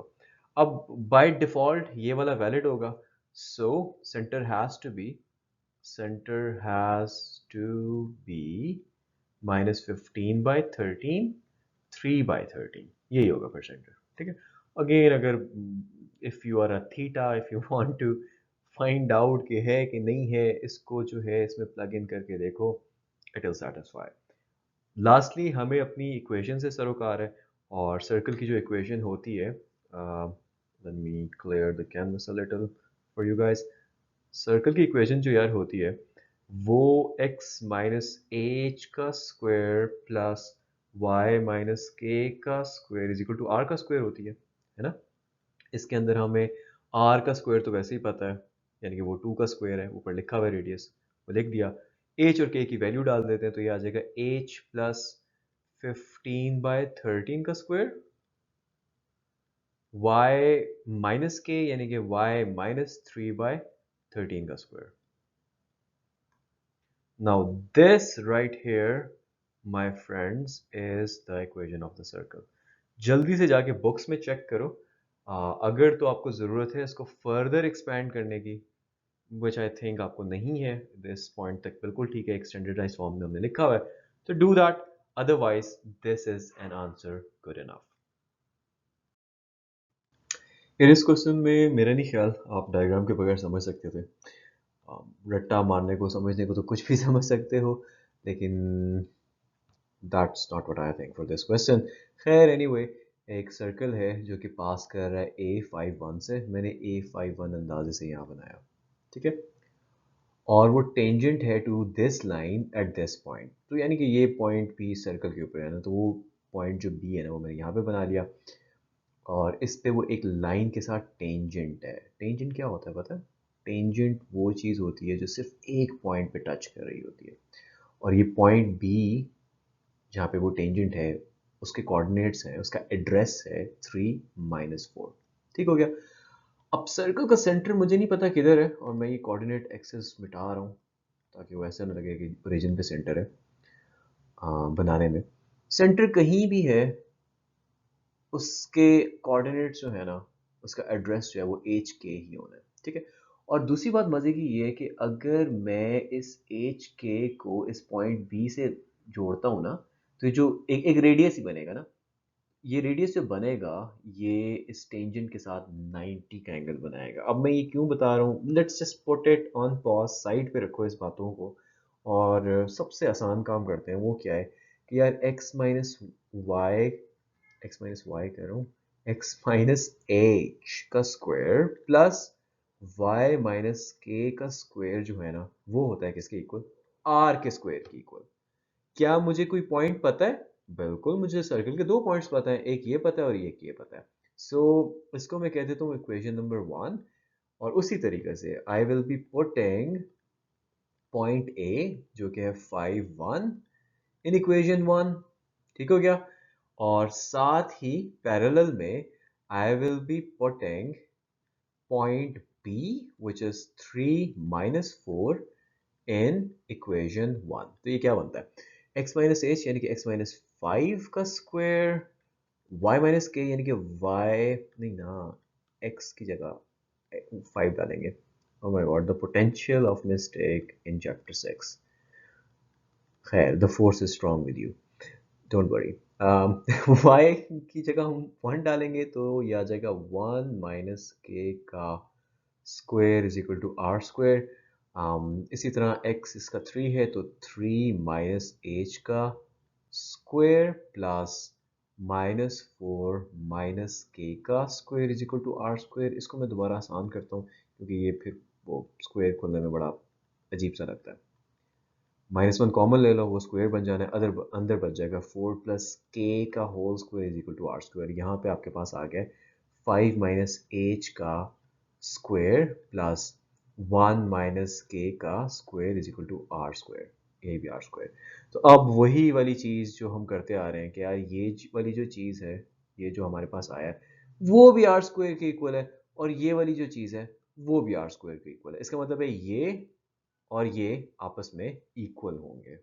अब बाय डिफॉल्ट ये वाला वैलिड होगा। So centre has to be -15/13 3/13 यही होगा फिर सेंटर। ठीक है। अगेन अगर if you are a theta, if you want to find out कि है कि नहीं है, इसको जो है इसमें प्लग इन करके देखो, इट विल सेटिस्फाई। लास्टली हमें अपनी इक्वेशन से सरोकार है और सर्कल की जो इक्वेशन होती है, let me clear the canvas a little for you guys. Circle की इक्वेशन जो यार होती है वो x माइनस एच का स्क्वायर प्लस y माइनस के का square is equal to are का स्क्वायर होती है ना। इसके अंदर हमें r का स्क्वायर तो वैसे ही पता है, यानी कि वो 2 का स्क्वायर है, ऊपर लिखा हुआ है रेडियस, वो लिख दिया। h और k की वैल्यू डाल देते हैं तो ये आ जाएगा h प्लस 15/13 का स्क्वायर, y माइनस के यानी कि y माइनस 3/13 का square. Now this right here, my friends, is the equation of the circle. जल्दी से जाके बुक्स में चेक करो। अगर तो आपको ज़रूरत है इसको फर्दर एक्सपैंड करने की, which I think आपको नहीं है, this point तक बिल्कुल ठीक है, एक स्टैंडर्डाइज फॉर्म में हमने लिखा हुआ है, तो do that, otherwise this is an answer good enough. यार इस क्वेश्चन में मेरा नहीं ख्याल आप डायग्राम के बगैर समझ सकते थे। रट्टा मारने को समझने को तो कुछ भी समझ सकते हो, लेकिन that's not what I think for this question. खैर एनीवे, एक सर्कल है जो कि पास कर रहा है A51 से, मैंने A51 अंदाजे से यहाँ बनाया, ठीक है, और वो टेंजेंट है to this line at this point. तो यानी कि ये पॉइंट भी सर्कल के ऊपर है ना, तो वो पॉइंट जो बी है ना वो मैंने यहाँ पे बना लिया और इस पे वो एक लाइन के साथ टेंजेंट है। टेंजेंट क्या होता है पता है? टेंजेंट वो चीज़ होती है जो सिर्फ एक पॉइंट पे टच कर रही होती है, और ये पॉइंट बी जहाँ पे वो टेंजेंट है उसके कोऑर्डिनेट्स हैं, उसका एड्रेस है 3 - 4। ठीक हो गया। अब सर्कल का सेंटर मुझे नहीं पता किधर है और मैं ये कोऑर्डिनेट एक्सेस मिटा रहा हूँ ताकि वो ऐसा ना लगे कि ओरिजिन पे सेंटर है। बनाने में सेंटर कहीं भी है, उसके कोऑर्डिनेट्स जो है ना, उसका एड्रेस जो है वो एच के ही होना है। ठीक है। और दूसरी बात मज़े की ये है कि अगर मैं इस एच के को इस पॉइंट बी से जोड़ता हूँ ना, तो ये जो एक रेडियस ही बनेगा ना, ये रेडियस जो बनेगा ये इस टेंजेंट के साथ 90 का एंगल बनाएगा। अब मैं ये क्यों बता रहा हूँ, let's just put it on pause, side पे रखो इस बातों को और सबसे आसान काम करते हैं। वो क्या है कि यार x माइनस वाई कर रहा हूँ, x माइनस एच का स्क्वायर प्लस y माइनस के का स्क्वायर जो है ना वो होता है किसके इक्वल? r के स्क्वायर के इक्वल। क्या मुझे कोई पॉइंट पता है? बिल्कुल, मुझे सर्कल के दो पॉइंट्स पता है, एक ये पता है और एक ये पता है। सो इसको मैं कह देता हूँ इक्वेशन नंबर 1, और उसी तरीके से आई विल बी पुटिंग पॉइंट ए जो कि है 5 1 इन इक्वेशन 1। ठीक हो गया। और साथ ही पैरेलल में I will be putting point B which is 3 - 4 in equation 1। तो ये क्या बनता है? x माइनस एच यानी कि x माइनस 5 का स्क्वायर, y माइनस के यानी कि y नहीं ना, x की जगह 5 डालेंगे। Oh my god, the potential of mistake in chapter 6. खैर, the force is strong with you. Don't worry. y की जगह हम 1 डालेंगे तो ये आ जाएगा 1 माइनस के का square is equal to are square. इसी तरह x इसका 3 है तो 3 माइनस एच का स्क्वायर प्लस -4 माइनस के का square is equal to are square. इसको मैं दोबारा आसान करता हूँ क्योंकि ये फिर वो स्क्वायर खोलने में बड़ा अजीब सा लगता है। -1 कॉमन ले लो, वो स्क्वायर बन जाना है, अंदर बच जाएगा 4 प्लस के का whole square is equal to are square. यहाँ पे आपके पास आ गया 5 माइनस एच का स्क्वायर प्लस 1 माइनस के का square is equal to are square, ये भी आर स्क्वायर। तो अब वही वाली चीज़ जो हम करते आ रहे हैं कि यार ये वाली जो चीज़ है, ये जो हमारे पास आया है वो भी आर स्क्वायर के इक्वल है, और ये वाली जो चीज़ है वो भी आर स्क्वायर के इक्वल है। इसका मतलब है ये और ये आपस में इक्वल होंगे।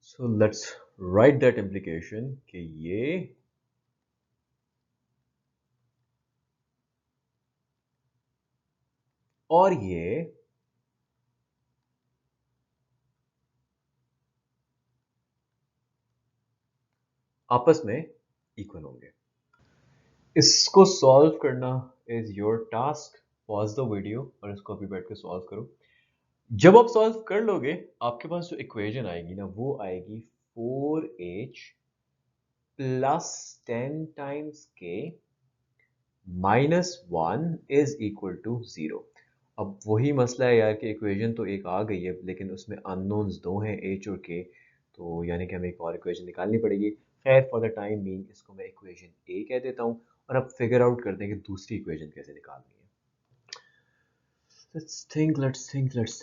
So let's write that implication कि ये और ये आपस में इक्वल होंगे। इसको सॉल्व करना is your task. Pause the video और इसको अभी बैठ के सॉल्व करो। जब आप सॉल्व कर लोगे आपके पास जो इक्वेशन आएगी ना वो आएगी 4h plus 10 times k -1 is equal to 0। अब वही मसला है यार कि इक्वेशन तो एक आ गई है लेकिन उसमें अननोन्स दो हैं h और k, तो यानी कि हमें एक और इक्वेशन निकालनी पड़ेगी। खैर फॉर द टाइम बीइंग इसको मैं इक्वेशन a कह देता हूँ और अब फिगर आउट करते हैं कि दूसरी इक्वेशन कैसे निकालनी है। लेट्स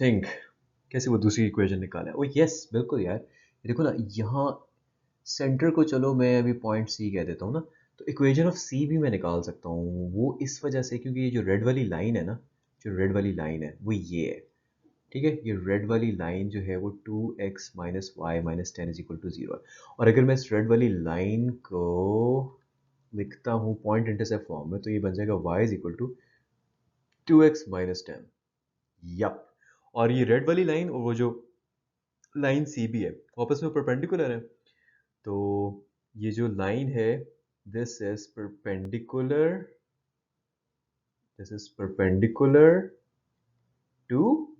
थिंक कैसे वो दूसरी इक्वेशन निकाला है। ओ यस बिल्कुल यार, ये देखो ना यहाँ सेंटर को चलो मैं अभी पॉइंट सी कह देता हूँ ना, तो इक्वेशन ऑफ सी भी मैं निकाल सकता हूँ। वो इस वजह से क्योंकि ये जो रेड वाली लाइन है ना, जो रेड वाली लाइन है वो ये है। ठीक है, ये रेड वाली लाइन जो है वो 2x minus y minus ten is equal to 0 है। और अगर मैं इस रेड वाली लाइन को लिखता हूँ पॉइंट इंटरसेप्ट फॉर्म में तो ये बन जाएगा y is equal to 2x minus ten. Yup, और ये रेड वाली लाइन और वो जो लाइन सी भी है वो आपस में परपेंडिकुलर है। तो ये जो लाइन है this is perpendicular, this is perpendicular to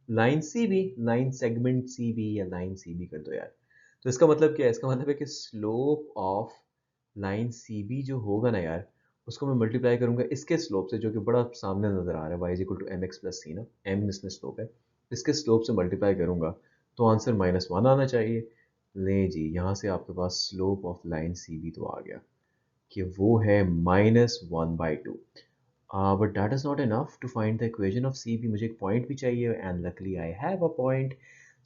line C B, line segment C B या लाइन सी बी कर दो यार। तो इसका मतलब क्या है, इसका मतलब है कि slope of line C B जो होगा ना यार उसको मैं मल्टीप्लाई करूंगा इसके स्लोप से जो कि बड़ा सामने नजर आ रहा है y is equal to M X plus C ना, m इसमें स्लोप है, इसके स्लोप से मल्टीप्लाई करूंगा तो आंसर -1 आना चाहिए। ले जी, यहाँ से आपके पास slope of line C B तो आ गया कि वो है -1/2। But that is not enough to find the equation of CB. मुझे एक पॉइंट भी चाहिए and luckily I have a point.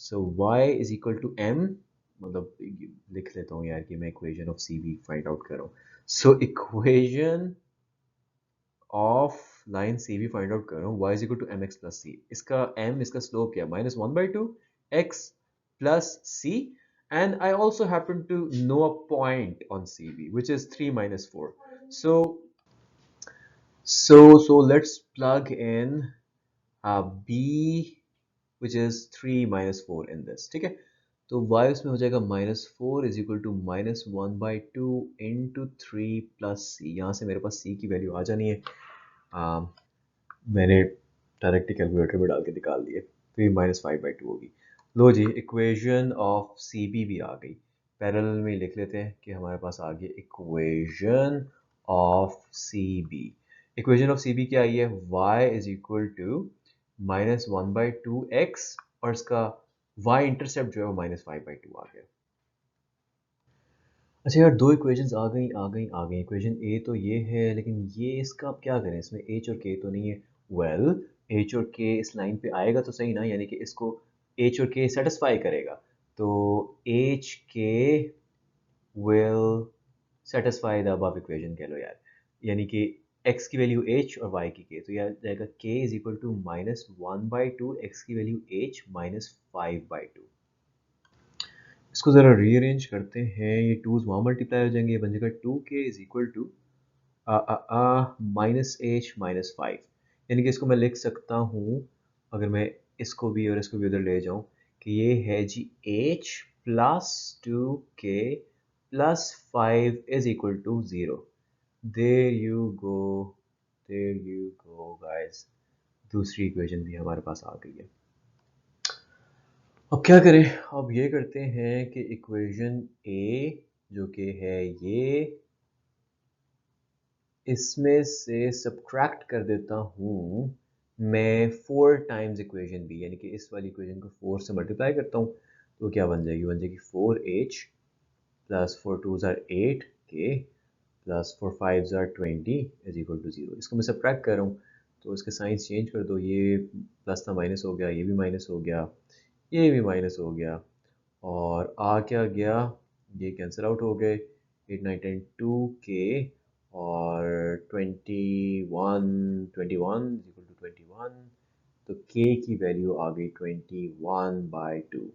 So y is equal to m, मतलब लिख लेता हूँ यार कि मैं equation of CB find out कर रहा हूँ। So equation of line CB find out कर रहा हूँ, y is equal to mx plus c। इसका m, इसका slope क्या है, -1/2 x plus c, and I also happen to know a point on CB which is 3 minus 4. So let's plug in b which is 3 minus 4 in this। ठीक है, तो y उसमें हो जाएगा -4 is equal to -1/2 into 3 plus C. यहाँ से मेरे पास c की वैल्यू आ जानी है। मैंने डायरेक्टली कैलकुलेटर में डाल के निकाल दिए तो ये -5/2 होगी। लो जी, इक्वेशन ऑफ सी बी भी आ गई। पैरेलल में लिख लेते हैं कि हमारे पास आ गई equation of C B. Equation of C B क्या आई है, y is equal to -1/2x और इसका y इंटरसेप्ट जो है वो -5/2 आ गया। अच्छा यार, दो इक्वेशंस आ गई। इक्वेशन ए तो ये है लेकिन ये इसका अब क्या करें, इसमें एच और के तो नहीं है। वेल, एच और के इस लाइन पे आएगा तो सही ना, यानी कि इसको एच और के सेटिस्फाई करेगा। तो h k will satisfy the above equation कह लो यार, यानी कि x की वैल्यू h और y की k, तो यह जाएगा k is equal to -1/2, x की वैल्यू h -5/2। इसको ज़रा रीअरेंज करते हैं, ये टूज वहाँ मल्टीप्लाई हो जाएंगे, ये बन जाएगा 2k is equal to -h -5। यानी कि इसको मैं लिख सकता हूँ, अगर मैं इसको भी और इसको भी उधर ले जाऊँ, कि ये है जी h प्लस 2k प्लस 5 is equal to 0। There you go, there you go guys, दूसरी इक्वेशन भी हमारे पास आ गई है। अब क्या करें, अब ये करते हैं कि इक्वेशन ए जो कि है ये, इसमें से सब्ट्रैक्ट कर देता हूँ मैं 4 टाइम्स इक्वेशन बी, यानी कि इस वाली इक्वेशन को 4 से मल्टीप्लाई करता हूँ तो क्या बन जाएगी, बन जाएगी 4h plus 4 2s are 8k plus 4 5s are 20 is equal to 0। इसको मैं सब्ट्रैक्ट कर रहा हूँ तो इसके साइंस चेंज कर दो, ये प्लस था माइनस हो गया, ये भी माइनस हो गया, ये भी माइनस हो गया, और आ क्या गया, ये कैंसिल आउट हो गए। 8 9 10 2k और 21 21 इक्वल टू 21 तो k की वैल्यू आ गई 21/2।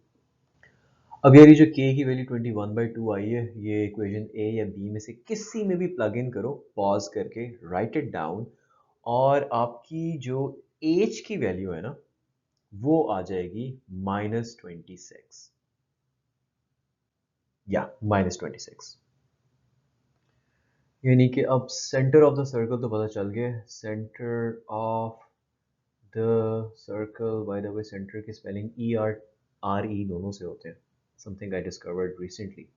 अब यार ये जो k की वैल्यू 21/2 आई है, ये इक्वेशन a या b में से किसी में भी प्लग इन करो, पॉज करके राइट इट डाउन, और आपकी जो h की वैल्यू है ना वो आ जाएगी -26 या -26। यानी कि अब सेंटर ऑफ द सर्कल तो पता चल गया। Centre of the circle, by the way centre की स्पेलिंग ER RE दोनों से होते हैं, समथिंग आई डिस्कवर्ड रिसेंटली।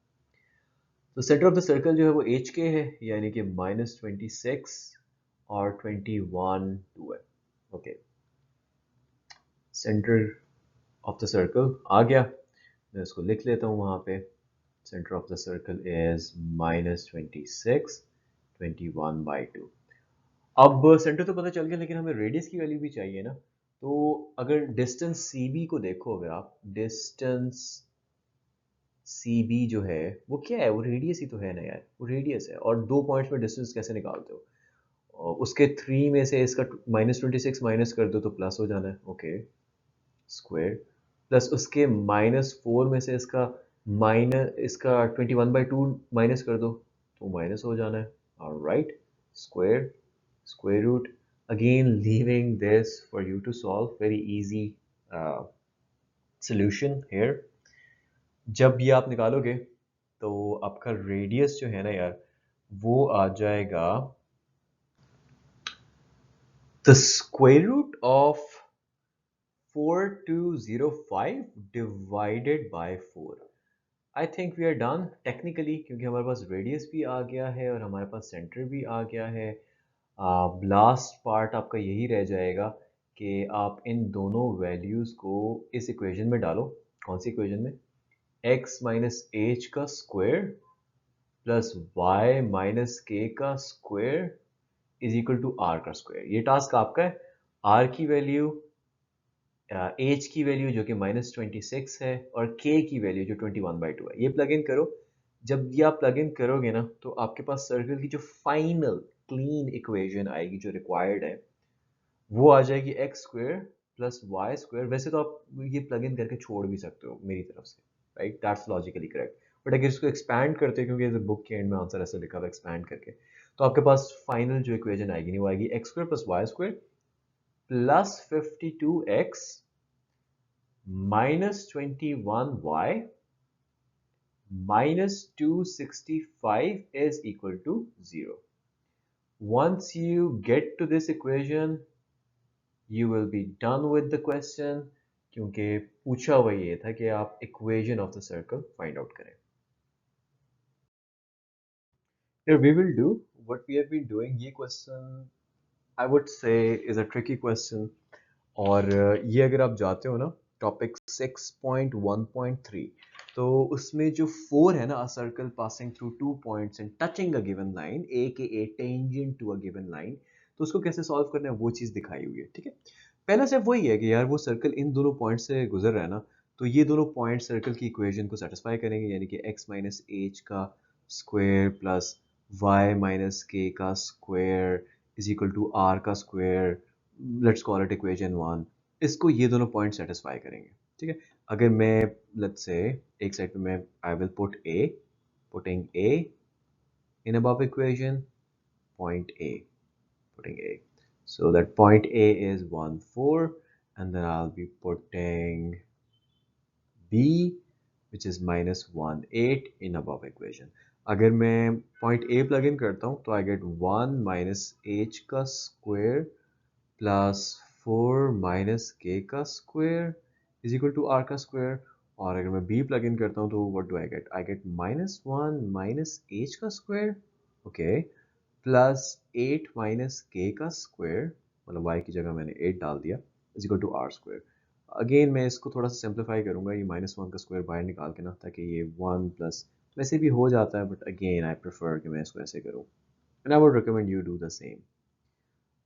तो सेंटर ऑफ द सर्कल जो है वो एच के है, यानी कि -26 और 21/2 है। Okay, centre of the circle आ गया, मैं इसको लिख लेता हूँ वहाँ पे। Centre of the circle is -26, 21/2। अब सेंटर तो पता चल गया, लेकिन हमें रेडियस की वैल्यू भी चाहिए ना। तो अगर डिस्टेंस सी बी को देखो, अगर आप डिस्टेंस सी बी जो है वो क्या है, वो रेडियस ही तो है ना यार, वो रेडियस है। और दो पॉइंट्स में डिस्टेंस कैसे निकालते हो? और उसके 3 में से इसका -26 माइनस कर दो तो प्लस हो जाना है, ओके, स्क्वायर, प्लस उसके -4 में से इसका 21/2 माइनस कर दो तो माइनस हो जाना है, alright, square, square root, again leaving this for you to solve, very easy solution here। जब ये आप निकालोगे तो आपका रेडियस जो है ना यार वो आ जाएगा the square root of 4205 divided by 4। I think we are done technically, क्योंकि हमारे पास रेडियस भी आ गया है और हमारे पास सेंटर भी आ गया है। लास्ट पार्ट आपका यही रह जाएगा कि आप इन दोनों वैल्यूज़ को इस इक्वेशन में डालो। कौन सी इक्वेशन में? x माइनस एच का स्क्वायर प्लस y माइनस के का square is equal to are का स्क्वायर। ये टास्क आपका है। r की वैल्यू, h की वैल्यू जो कि -26 है, और k की वैल्यू जो 21/2 है, ये प्लग इन करो। जब ये आप प्लग इन करोगे ना तो आपके पास सर्कल की जो फाइनल क्लीन इक्वेशन आएगी जो रिक्वायर्ड है वो आ जाएगी x square plus Y square. वैसे तो आप ये प्लग इन करके छोड़ भी सकते हो मेरी तरफ से, right, that's logically correct. But अगर इसको एक्सपैंड करते हैं, क्योंकि बुक के एंड में आंसर ऐसे लिखा हुआ एक्सपैंड करके, तो आपके पास फाइनल जो इक्वेशन आएगी नहीं, वो आएगी x square plus Y square plus 52x minus 21y minus 265 is equal to 0. Once you get to this equation, you will be done with the question, क्योंकि पूछा हुआ ये था कि आप equation of the circle find out करें। Here we will do what we have been doing। ये question I would say is a tricky question, और ये अगर आप जाते हो ना टॉपिक 6.1.3, तो उसमें जो 4 है ना, a circle passing through 2 points and touching a given line A के a tangent to a given line, तो उसको कैसे सॉल्व करना है वो चीज़ दिखाई हुई है, ठीक है। पहला स्टेप वही है कि यार वो सर्कल इन दोनों पॉइंट से गुजर रहा है ना, तो ये दोनों पॉइंट सर्कल की इक्वेशन को सेटिस्फाई करेंगे, यानी कि x माइनस एच का स्क्वायर प्लस y माइनस के का square is equal to are का square, let's call it equation 1। इसको ये दोनों पॉइंट सेटिस्फाई करेंगे, ठीक है। अगर मैं लेट्स से एक साइड पे मैं I will put a, putting a in above equation, point a, putting a, so that point a is 1 4, and then I'll be putting b which is minus 1 8 in above equation। अगर मैं point a plug in करता हूँ तो I get 1 minus h का square plus 4 minus के का square is equal to are का square. और अगर मैं b प्लग इन करता हूँ तो what do I get -1 minus H का स्क्वायर, ओके, प्लस 8 माइनस के का स्क्वायर, मतलब y की जगह मैंने 8 डाल दिया, is equal to are square. Again मैं इसको थोड़ा सा सिंप्लीफाई करूंगा, ये -1 का स्क्वायर बाहर निकाल के ना, ताकि ये 1 प्लस, वैसे भी हो जाता है, बट अगेन आई प्रेफर कि मैं इसको ऐसे करूँ, and I would recommend you do the same.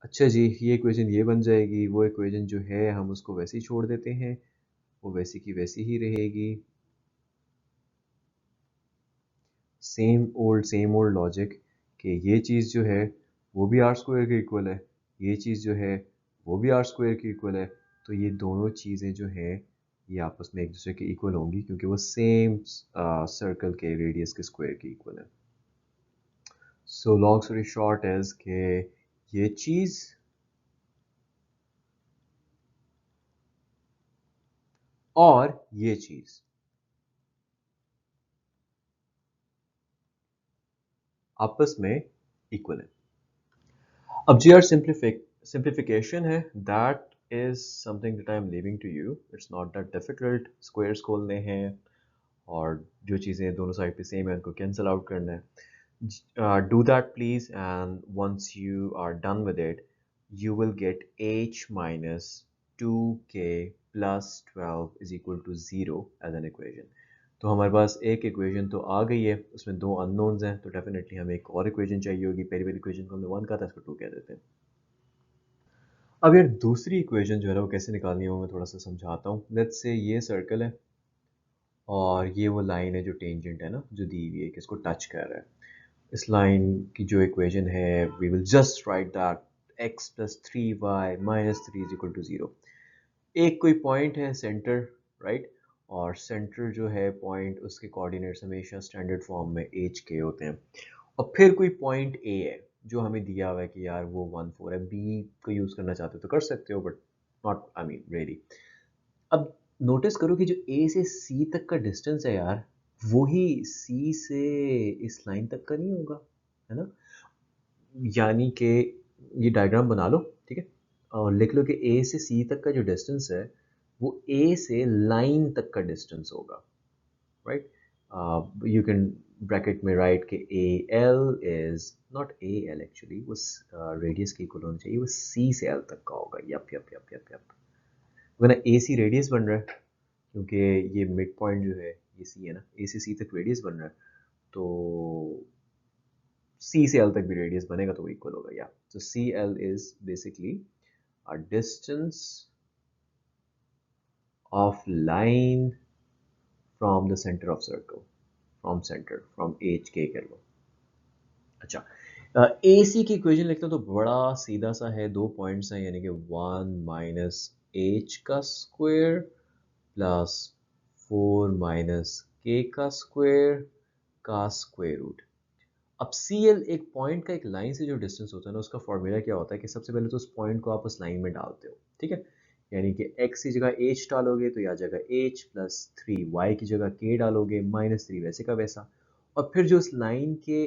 अच्छा जी, ये इक्वेशन ये बन जाएगी। वो इक्वेशन जो है हम उसको वैसे ही छोड़ देते हैं, वो वैसी की वैसी ही रहेगी। सेम ओल्ड लॉजिक कि ये चीज़ जो है वो भी आर स्क्वायर के इक्वल है, ये चीज़ जो है वो भी आर स्क्वायर के इक्वल है, तो ये दोनों चीज़ें जो हैं ये आपस में एक दूसरे के इक्वल होंगी क्योंकि वो सेम सर्कल के रेडियस के स्क्वायर के इक्वल है। So long story short is के ये चीज़ और ये चीज़ आपस में इक्वल है। अब जी आर सिंप्लीफिकेशन है, that is something that I am leaving to you. It's not that difficult. Squares खोलने हैं और जो चीज़ें दोनों साइड पे सेम है उनको कैंसिल आउट करना है। Do that please, and once you are done with it, you will get h minus 2k plus 12 is equal to 0 as an equation. तो हमारे पास एक इक्वेशन तो आ गई है, उसमें दो अननोन्स हैं, तो डेफिनेटली हमें एक और इक्वेशन चाहिए होगी। पहली वाली इक्वेशन को हमने 1 कहा था, इसको 2 कह देते हैं। अब यार दूसरी इक्वेशन जो है वो कैसे निकालनी है वो मैं थोड़ा सा समझाता हूँ। लेट्स से ये सर्कल है और ये वो लाइन है जो टेंजेंट है ना, जो दी हुई है कि इसको टच कर रहा है। इस लाइन की जो इक्वेशन है, we will just write that x plus 3y minus 3 is equal to 0। एक कोई पॉइंट है सेंटर, राइट, और सेंटर जो है पॉइंट, उसके कोऑर्डिनेट्स हमेशा स्टैंडर्ड फॉर्म में एच के होते हैं। और फिर कोई पॉइंट ए है जो हमें दिया हुआ है कि यार वो 1 4 है। बी को यूज़ करना चाहते हो तो कर सकते हो, but not, I mean really. अब नोटिस करो कि जो ए से सी तक का डिस्टेंस है यार, वो ही सी से इस लाइन तक का नहीं होगा, है ना। यानी कि ये डायग्राम बना लो, ठीक है, और लिख लो कि ए से सी तक का जो डिस्टेंस है वो ए से लाइन तक का डिस्टेंस होगा, राइट। यू कैन ब्रैकेट में राइट के A L is not A L, actually वो रेडियस के इक्वल होना चाहिए, वो सी से एल तक का होगा। Yup yup yup yup yup, वरना ए सी रेडियस बन रहा है क्योंकि ये मिड पॉइंट जो है ये सी है ना, ए से सी तक रेडियस बन रहा है, तो सी से एल तक भी रेडियस बनेगा तो वो इक्वल होगा। या तो C L is basically a distance of line from the center of circle, from center, from h k कर लो। अच्छा, ए सी की इक्वेशन लिखते हो तो बड़ा सीधा सा है, दो पॉइंट्स हैं, यानी कि 1 माइनस एच का स्क्वायर प्लस 4 माइनस के का स्क्वायर रूट। अब सी एल एक पॉइंट का एक लाइन से जो डिस्टेंस होता है ना, उसका फॉर्मूला क्या होता है कि सबसे पहले तो उस पॉइंट को आप उस लाइन में डालते हो, ठीक है। यानी कि x की जगह h डालोगे तो यह आ जाएगा h प्लस 3, y की जगह k डालोगे माइनस 3, वैसे का वैसा। और फिर जो उस लाइन के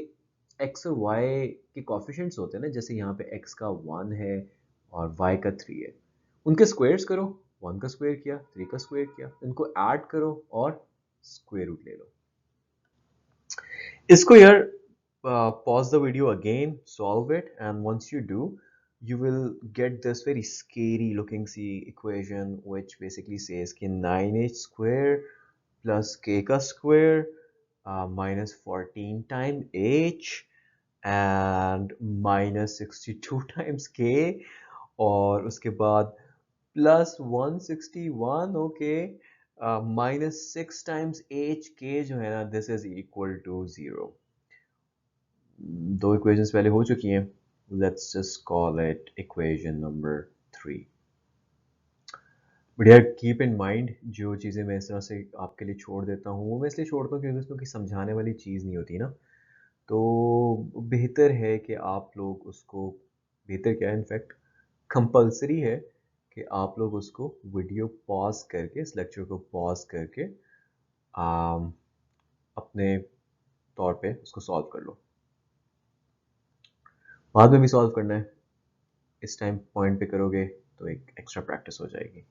x और y के कॉफिशेंट्स होते हैं ना, जैसे यहाँ पे x का 1 है और y का 3 है, उनके स्क्वायर्स करो। 1 का स्क्वायर किया, 3 का स्क्वायर किया, इनको ऐड करो और स्क्वायर रूट ले लो। इसको यार pause the video again, solve it, and once you do, you will get this very scary looking C equation, which basically says कि 9h square plus k का square minus 14 times h and minus 62 times k, और उसके बाद plus 161, okay, minus 6 times h k जो है ना, this is equal to 0। दो equations पहले हो चुकी हैं, let's just call it equation number 3। But यार कीप इन माइंड, जो चीज़ें मैं इस तरह से आपके लिए छोड़ देता हूँ वो मैं इसलिए छोड़ता हूँ क्योंकि उसमें कोई समझाने वाली चीज़ नहीं होती ना, तो बेहतर है कि आप लोग उसको, बेहतर क्या है, इनफैक्ट कंपलसरी है कि आप लोग उसको वीडियो पॉज करके, इस लेक्चर को पॉज करके अपने तौर पे उसको सॉल्व कर लो। बाद में भी सॉल्व करना है, इस टाइम पॉइंट पे करोगे तो एक एक्स्ट्रा प्रैक्टिस हो जाएगी।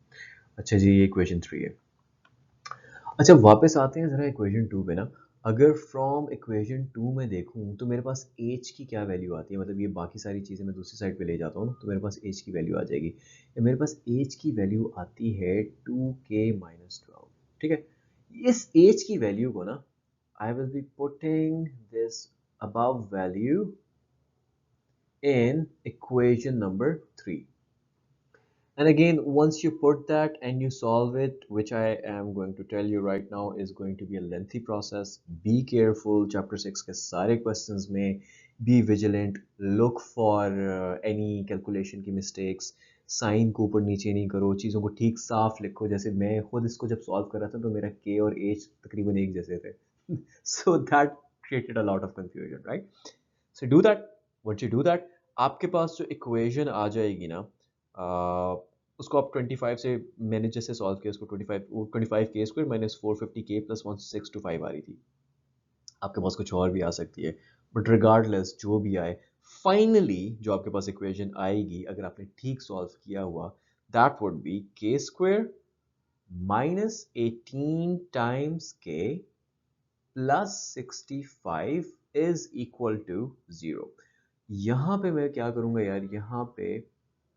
अच्छा जी, ये इक्वेशन 3 है। अच्छा, वापस आते हैं ज़रा इक्वेशन 2 पे ना। अगर फ्रॉम इक्वेशन 2 में देखूं तो मेरे पास h की क्या वैल्यू आती है, मतलब ये बाकी सारी चीज़ें मैं दूसरी साइड पे ले जाता हूँ ना, तो मेरे पास h की वैल्यू आ जाएगी। मेरे पास h की वैल्यू आती है 2k माइनस 12, ठीक है। इस h की वैल्यू को ना, आई will be putting this above value in equation number 3. And again, once you put that and you solve it, which I am going to tell you right now is going to be a lengthy process. Be careful, chapter 6 के सारे questions में be vigilant, look for any calculation की mistakes, sign को ऊपर नीचे नहीं करो, चीज़ों को ठीक साफ लिखो। जैसे मैं खुद इसको जब सॉल्व कर रहा था तो मेरा के और एच तकरीबन एक जैसे थे so that created a lot of confusion, right? So do that. Once you do that, आपके पास जो इक्वेशन आ जाएगी ना, उसको आप 25 से, मैंने जैसे सॉल्व किया उसको 25 के स्क्वायर माइनस 450 के प्लस 1625 आ रही थी। आपके पास कुछ और भी आ सकती है, बट रिगार्डलेस जो भी आए, फाइनली जो आपके पास इक्वेशन आएगी अगर आपने ठीक सॉल्व किया हुआ, दैट वुड बी के स्क्वायर माइनस 18 टाइम्स के प्लस 65 इज इक्वल टू 0। यहाँ पे मैं क्या करूँगा यार, यहाँ पे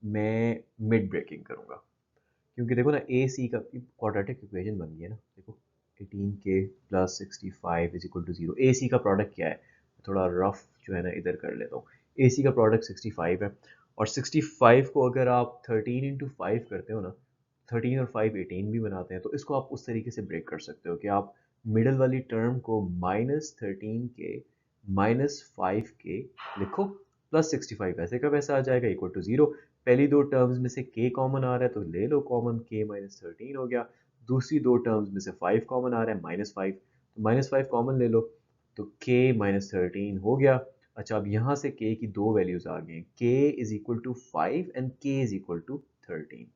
मैं मिड ब्रेकिंग करूँगा, क्योंकि देखो ना ए सी का क्वाड्रेटिक इक्वेशन बन गया ना, देखो 18k plus 65 is equal to 0। A C का प्रोडक्ट क्या है, थोड़ा रफ जो है ना इधर कर लेता हूँ। ए सी का प्रोडक्ट 65 है, और 65 को अगर आप 13 इंटू 5 करते हो ना, 13 और 5 18 भी बनाते हैं, तो इसको आप उस तरीके से ब्रेक कर सकते हो कि आप मिडल वाली टर्म को -13k -5k लिखो, प्लस 65 वैसे का वैसा आ जाएगा इक्वल टू 0। पहली दो टर्म्स में से k कॉमन आ रहा है तो ले लो कॉमन, k -13 हो गया। दूसरी दो टर्म्स में से 5 कॉमन आ रहा है, -5, तो -5 कॉमन ले लो, तो k -13 हो गया। अच्छा, अब यहाँ से k की दो वैल्यूज आ गई, k is equal to 5 and k is equal to 13।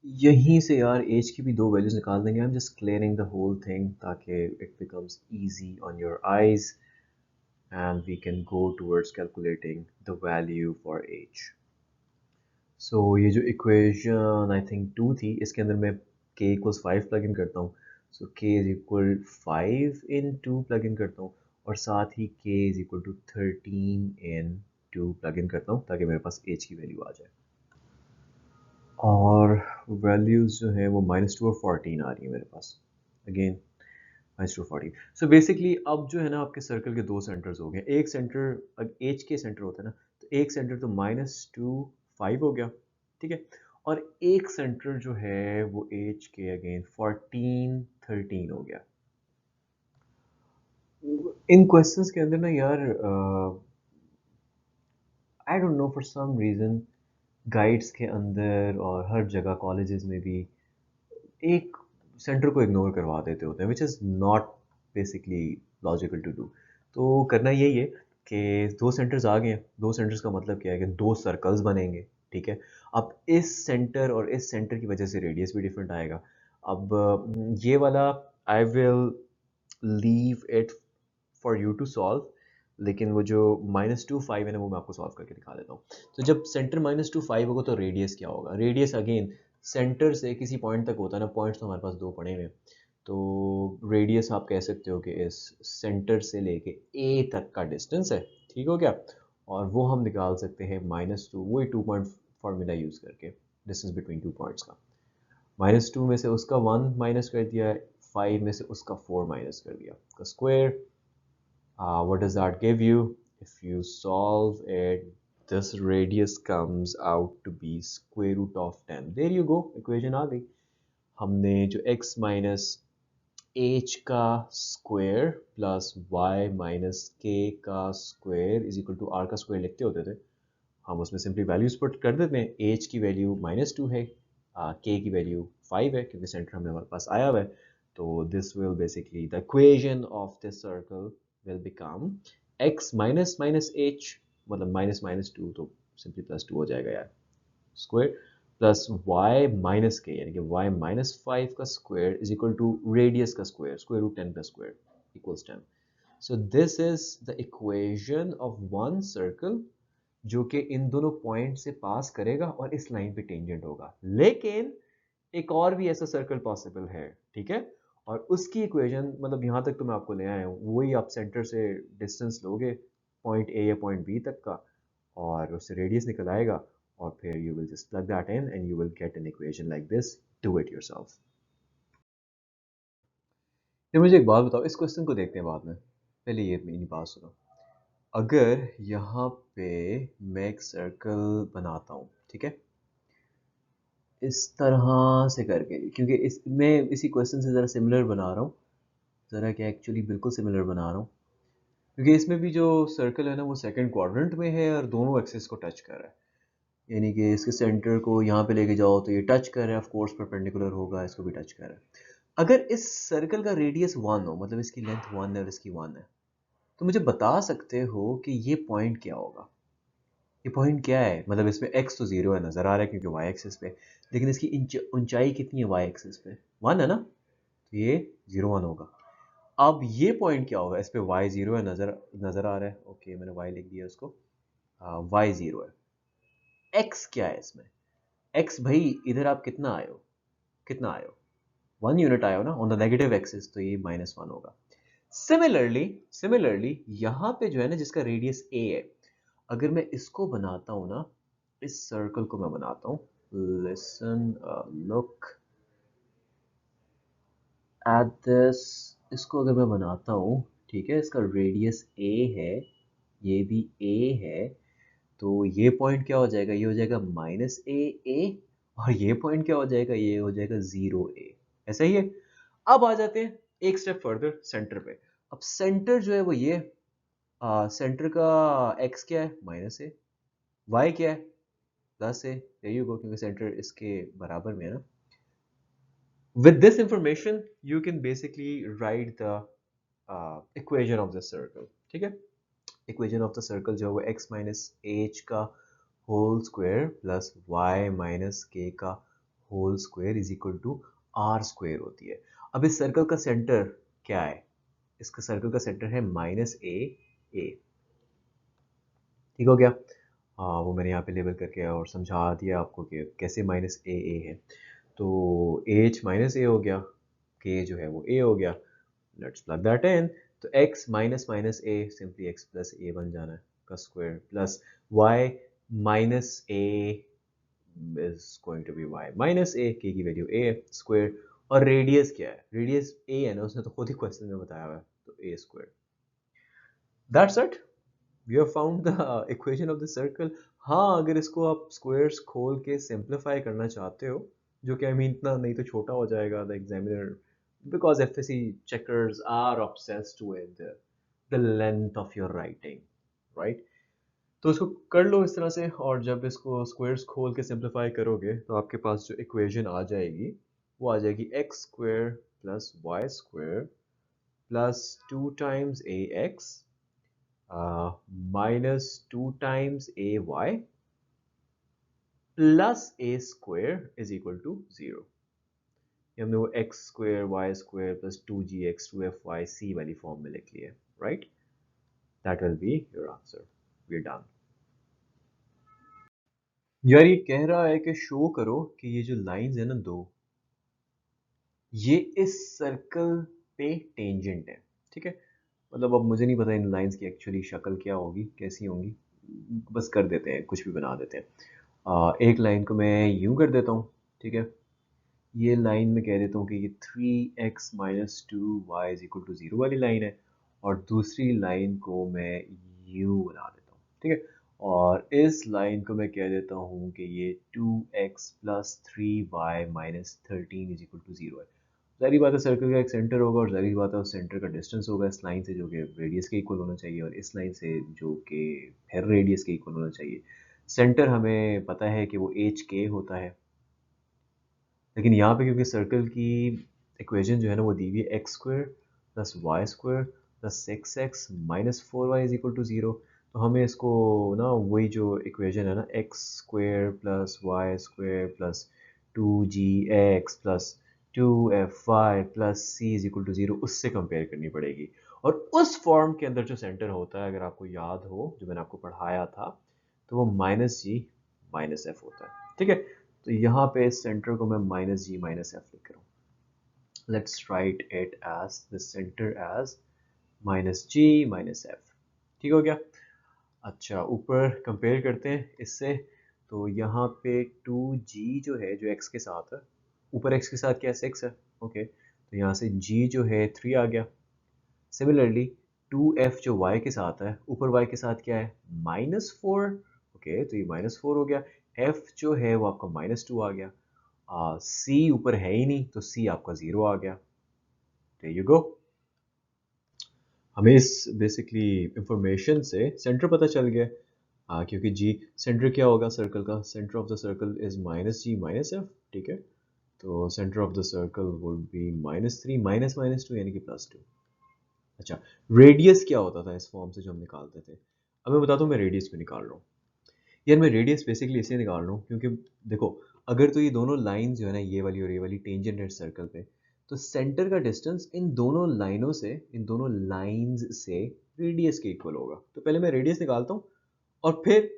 यहीं से यार एज की भी दो वैल्यूज निकाल देंगे। I am just clearing the whole thing ताकि it becomes easy on your eyes and we can go towards calculating the value for age. So ये जो equation I think 2 थी, इसके अंदर मैं k equals 5 प्लग इन करता हूँ, so k is equal 5 in 2 plug in करता हूँ, और साथ ही k is equal to 13 in 2 plug in करता हूँ ताकि मेरे पास age की वैल्यू आ जाए। और वैल्यूज़ जो है वो -2 और 14 आ रही है मेरे पास, अगेन -2 14। सो बेसिकली अब जो है ना आपके सर्कल के दो सेंटर्स हो गए। एक सेंटर एज के सेंटर होता है ना, तो एक सेंटर तो -2 5 हो गया, ठीक है, और एक सेंटर जो है वो एज के अगेन 14 13 हो गया। इन क्वेश्चंस के अंदर ना यार I don't know for some reason guides के अंदर और हर जगह कॉलेजेस में भी एक सेंटर को इग्नोर करवा देते होते हैं, which is not basically logical to do. तो करना यही है कि दो सेंटर्स आ गए हैं, दो सेंटर्स का मतलब क्या है कि दो सर्कल्स बनेंगे, ठीक है। अब इस सेंटर और इस सेंटर की वजह से रेडियस भी डिफरेंट आएगा। अब ये वाला I will leave it for you to solve, लेकिन वो जो -2 5 है ना वो मैं आपको सॉल्व करके दिखा देता हूँ। तो जब सेंटर -2 5 होगा तो रेडियस क्या होगा, रेडियस अगेन सेंटर से किसी पॉइंट तक होता है ना, पॉइंट्स तो हमारे पास दो पड़े हुए हैं, तो रेडियस आप कह सकते हो कि इस सेंटर से लेके ए तक का डिस्टेंस है, ठीक हो गया। और वो हम निकाल सकते हैं -2, वही 2 पॉइंट फार्मूला यूज़ करके, डिस्टेंस बिटवीन 2 पॉइंट्स का। -2 में से उसका 1 माइनस कर दिया, 5 में से उसका 4 माइनस कर दिया, का square. What does that give you? If you solve it, this radius comes out to be square root of 10. There you go, equation आ गई। हमने जो x माइनस h का square plus y minus k का square is equal to r का square लिखते होते थे, हम उसमें सिंपली वैल्यूज पुट कर देते हैं। h की वैल्यू -2 है, k की वैल्यू 5 है क्योंकि सेंटर हमें हमारे पास आया हुआ है। तो this will basically the equation of this circle will become x minus minus h, मतलब माइनस माइनस 2 तो सिंपली +2 हो जाएगा यार, square plus y minus K यानी कि y -5 का square is equal to radius का स्क्वायर, स्क्वायर रूट 10 का square equals 10। So this is the equation of one circle जो कि इन दोनों पॉइंट से पास करेगा और इस लाइन पे टेंजेंट होगा। लेकिन एक और भी ऐसा सर्कल पॉसिबल है, ठीक है, और उसकी इक्वेशन मतलब यहाँ तक तो मैं आपको ले आया हूँ, वही आप सेंटर से डिस्टेंस लोगे पॉइंट ए या पॉइंट बी तक का, और उससे रेडियस निकल आएगा, और फिर you will just plug that in and you will get an equation like this. Do it yourself. फिर मुझे एक बात बताओ, इस क्वेश्चन को देखते हैं बाद में, पहले ये मेरी बात सुनो। अगर यहाँ पे मैं एक सर्कल बनाता हूँ, ठीक है, इस तरह से करके, क्योंकि इस मैं इसी क्वेश्चन से ज़रा सिमिलर बना रहा हूँ, ज़रा क्या एक्चुअली बिल्कुल सिमिलर बना रहा हूँ, क्योंकि इसमें भी जो सर्कल है ना वो सेकंड क्वाड्रेंट में है और दोनों एक्सिस को टच कर रहा है। यानी कि इसके सेंटर को यहाँ पे लेके जाओ तो ये टच कर रहा है, ऑफ कोर्स परपेंडिकुलर होगा, इसको भी टच कर रहा है। अगर इस सर्कल का रेडियस 1 हो, मतलब इसकी लेंथ 1 है और इसकी 1 है, तो मुझे बता सकते हो कि ये पॉइंट क्या होगा। ये पॉइंट क्या है, मतलब इसमें x तो 0 है, नज़र आ रहा है क्योंकि y एक्सिस पे, लेकिन इसकी ऊंचाई कितनी है y एक्सिस पे, 1 है ना, तो ये 0 1 होगा। अब ये पॉइंट क्या होगा, इस पे y 0 है, नज़र नज़र आ रहा है, ओके मैंने y लिख दिया उसको, y 0 है। x क्या है इसमें, x भाई इधर आप कितना आए हो, कितना आए हो, 1 यूनिट आए हो ना ऑन द नेगेटिव एक्सिस, तो ये -1 होगा। सिमिलरली यहाँ पे जो है ना जिसका रेडियस a है, अगर मैं इसको बनाता हूँ ना, इस सर्कल को मैं बनाता हूँ, लिसन लुक एट दिस, इसको अगर मैं बनाता हूँ, ठीक है, इसका रेडियस a है, ये भी a है, तो ये पॉइंट क्या हो जाएगा, ये हो जाएगा -a, और ये पॉइंट क्या हो जाएगा, ये हो जाएगा 0a। ऐसा ही है। अब आ जाते हैं एक स्टेप फर्दर सेंटर पे। अब सेंटर जो है वो ये, सेंटर का x क्या है, -a, y क्या है, +a, there you go, क्योंकि सेंटर इसके बराबर में है ना। With this information you can basically write the equation of the circle, ठीक है। इक्वेशन ऑफ द सर्कल जो है वो x माइनस एच का whole square plus y minus के का whole square is equal to are square होती है। अब इस सर्कल का सेंटर क्या है, इसका सर्कल का सेंटर है -a, ठीक हो गया। वो मैंने यहाँ पे लेबल करके और समझा दिया आपको कि कैसे -a है। तो h -a हो गया, k जो है वो a हो गया, लेट्स प्लग दैट इन। तो x minus minus a simply x plus a बन जाना है का square, plus y minus a is going to be y minus a, k की वैल्यू a है, स्क्वायर। और रेडियस क्या है, रेडियस a है ना, उसने तो खुद ही क्वेश्चन में बताया हुआ है, तो a square. That's it, we have found the equation of the circle. हाँ, अगर इसको आप स्क्वायर्स खोल के सिंप्लीफाई करना चाहते हो, जो कि आई मीन इतना नहीं तो छोटा हो जाएगा, the examiner, because FSC checkers are obsessed with the length of your writing, right? तो इसको कर लो इस तरह से, और जब इसको स्क्वायर्स खोल के सिंप्लीफाई करोगे तो आपके पास जो इक्वेशन आ जाएगी वो आ जाएगी x square plus Y square plus 2 times a x minus 2 times a y plus a square is equal to 0। हमने वो x square y square plus 2gx 2fyc वाली फॉर्म में लिख लिया, right. That will be your answer, we are done. यार ये कह रहा है कि शो करो कि ये जो लाइंस है ना दो, ये इस सर्कल पे टेंजेंट है, ठीक है। मतलब अब मुझे नहीं पता इन लाइंस की एक्चुअली शक्ल क्या होगी, कैसी होंगी, बस कर देते हैं, कुछ भी बना देते हैं। एक लाइन को मैं यूं कर देता हूँ, ठीक है। ये लाइन में कह देता हूँ कि ये 3x minus 2y is equal to 0 वाली लाइन है, और दूसरी लाइन को मैं यू बना देता हूँ, ठीक है। और इस लाइन को मैं कह देता हूँ कि ये 2x plus 3y minus 13 is equal to 0 है। जाहिर बात है सर्कल का एक सेंटर होगा, और जाहिर बात है उस सेंटर का डिस्टेंस होगा इस लाइन से जो कि रेडियस के इक्वल होना चाहिए, और इस लाइन से जो कि फिर रेडियस के इक्वल होना चाहिए। सेंटर हमें पता है कि वो एच के होता है, लेकिन यहाँ पे क्योंकि सर्कल की इक्वेशन जो है ना वो दी हुई है x square plus Y square plus 6x minus 4y is equal to 0, तो हमें इसको ना वही जो इक्वेशन है ना x square plus Y square plus 2gx plus 2fy plus c is equal to 0 उससे कंपेयर करनी पड़ेगी। और उस फॉर्म के अंदर जो सेंटर होता है, अगर आपको याद हो जो मैंने आपको पढ़ाया था, तो वो -g -f होता है, ठीक है। तो यहाँ पे सेंटर को मैं -g -f लिख रहा हूँ। Let's write it as the centre as -g -f, ठीक हो गया। अच्छा, ऊपर कंपेयर करते हैं इससे, तो यहाँ पे 2g जो है जो x के साथ है, ऊपर x के साथ क्या है 6 है, ओके, तो यहाँ से g जो है 3 आ गया। सिमिलरली 2f जो y के साथ है, ऊपर y के साथ क्या है -4, ओके, तो ये -4 हो गया। f जो है वो आपका -2 आ गया। c ऊपर है ही नहीं, तो c आपका 0 आ गया। There you go। हमें इस बेसिकली इंफॉर्मेशन से सेंटर पता चल गया। क्योंकि जी सेंटर क्या होगा सर्कल का, centre of the circle is minus g minus f, ठीक है। तो centre of the circle would be -3 minus -2 यानी कि +2। अच्छा, रेडियस क्या होता था इस फॉर्म से जो हम निकालते थे? अब मैं बताता हूँ मैं रेडियस क्यों निकाल रहा हूँ। यार मैं रेडियस बेसिकली इसलिए निकाल रहा हूँ क्योंकि देखो, अगर तो ये दोनों लाइन जो है ना, ये वाली और ये वाली टेंजेंट है सर्कल पे, तो सेंटर का डिस्टेंस इन दोनों लाइनों से, इन दोनों लाइंस से रेडियस के इक्वल होगा। तो पहले मैं रेडियस निकालता हूँ और फिर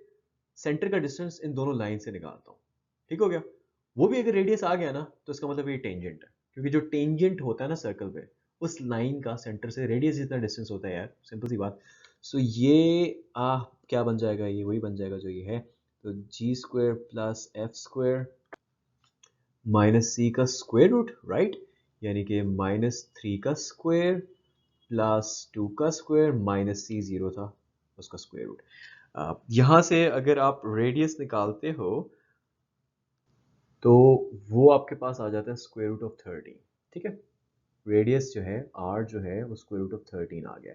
सेंटर का डिस्टेंस इन दोनों लाइन से निकालता हूँ। ठीक हो गया? वो भी अगर रेडियस आ गया ना तो इसका मतलब ये टेंजेंट है, क्योंकि जो टेंजेंट होता है ना सर्कल पे, उस लाइन का सेंटर से रेडियस जितना डिस्टेंस होता है यार, सिंपल सी बात। सो ये क्या बन जाएगा, ये वही बन जाएगा जो ये है। तो G square plus F square minus C का स्क्वायर रूट, राइट, यानी कि -3 का स्क्वायर +2 का स्क्वायर माइनस सी जीरो था उसका स्क्वायर रूट। यहाँ से अगर आप रेडियस निकालते हो तो वो आपके पास आ जाता है स्क्वायर रूट ऑफ 13, ठीक है। रेडियस जो है आर जो है वो स्क्वायर रूट ऑफ 13 आ गया।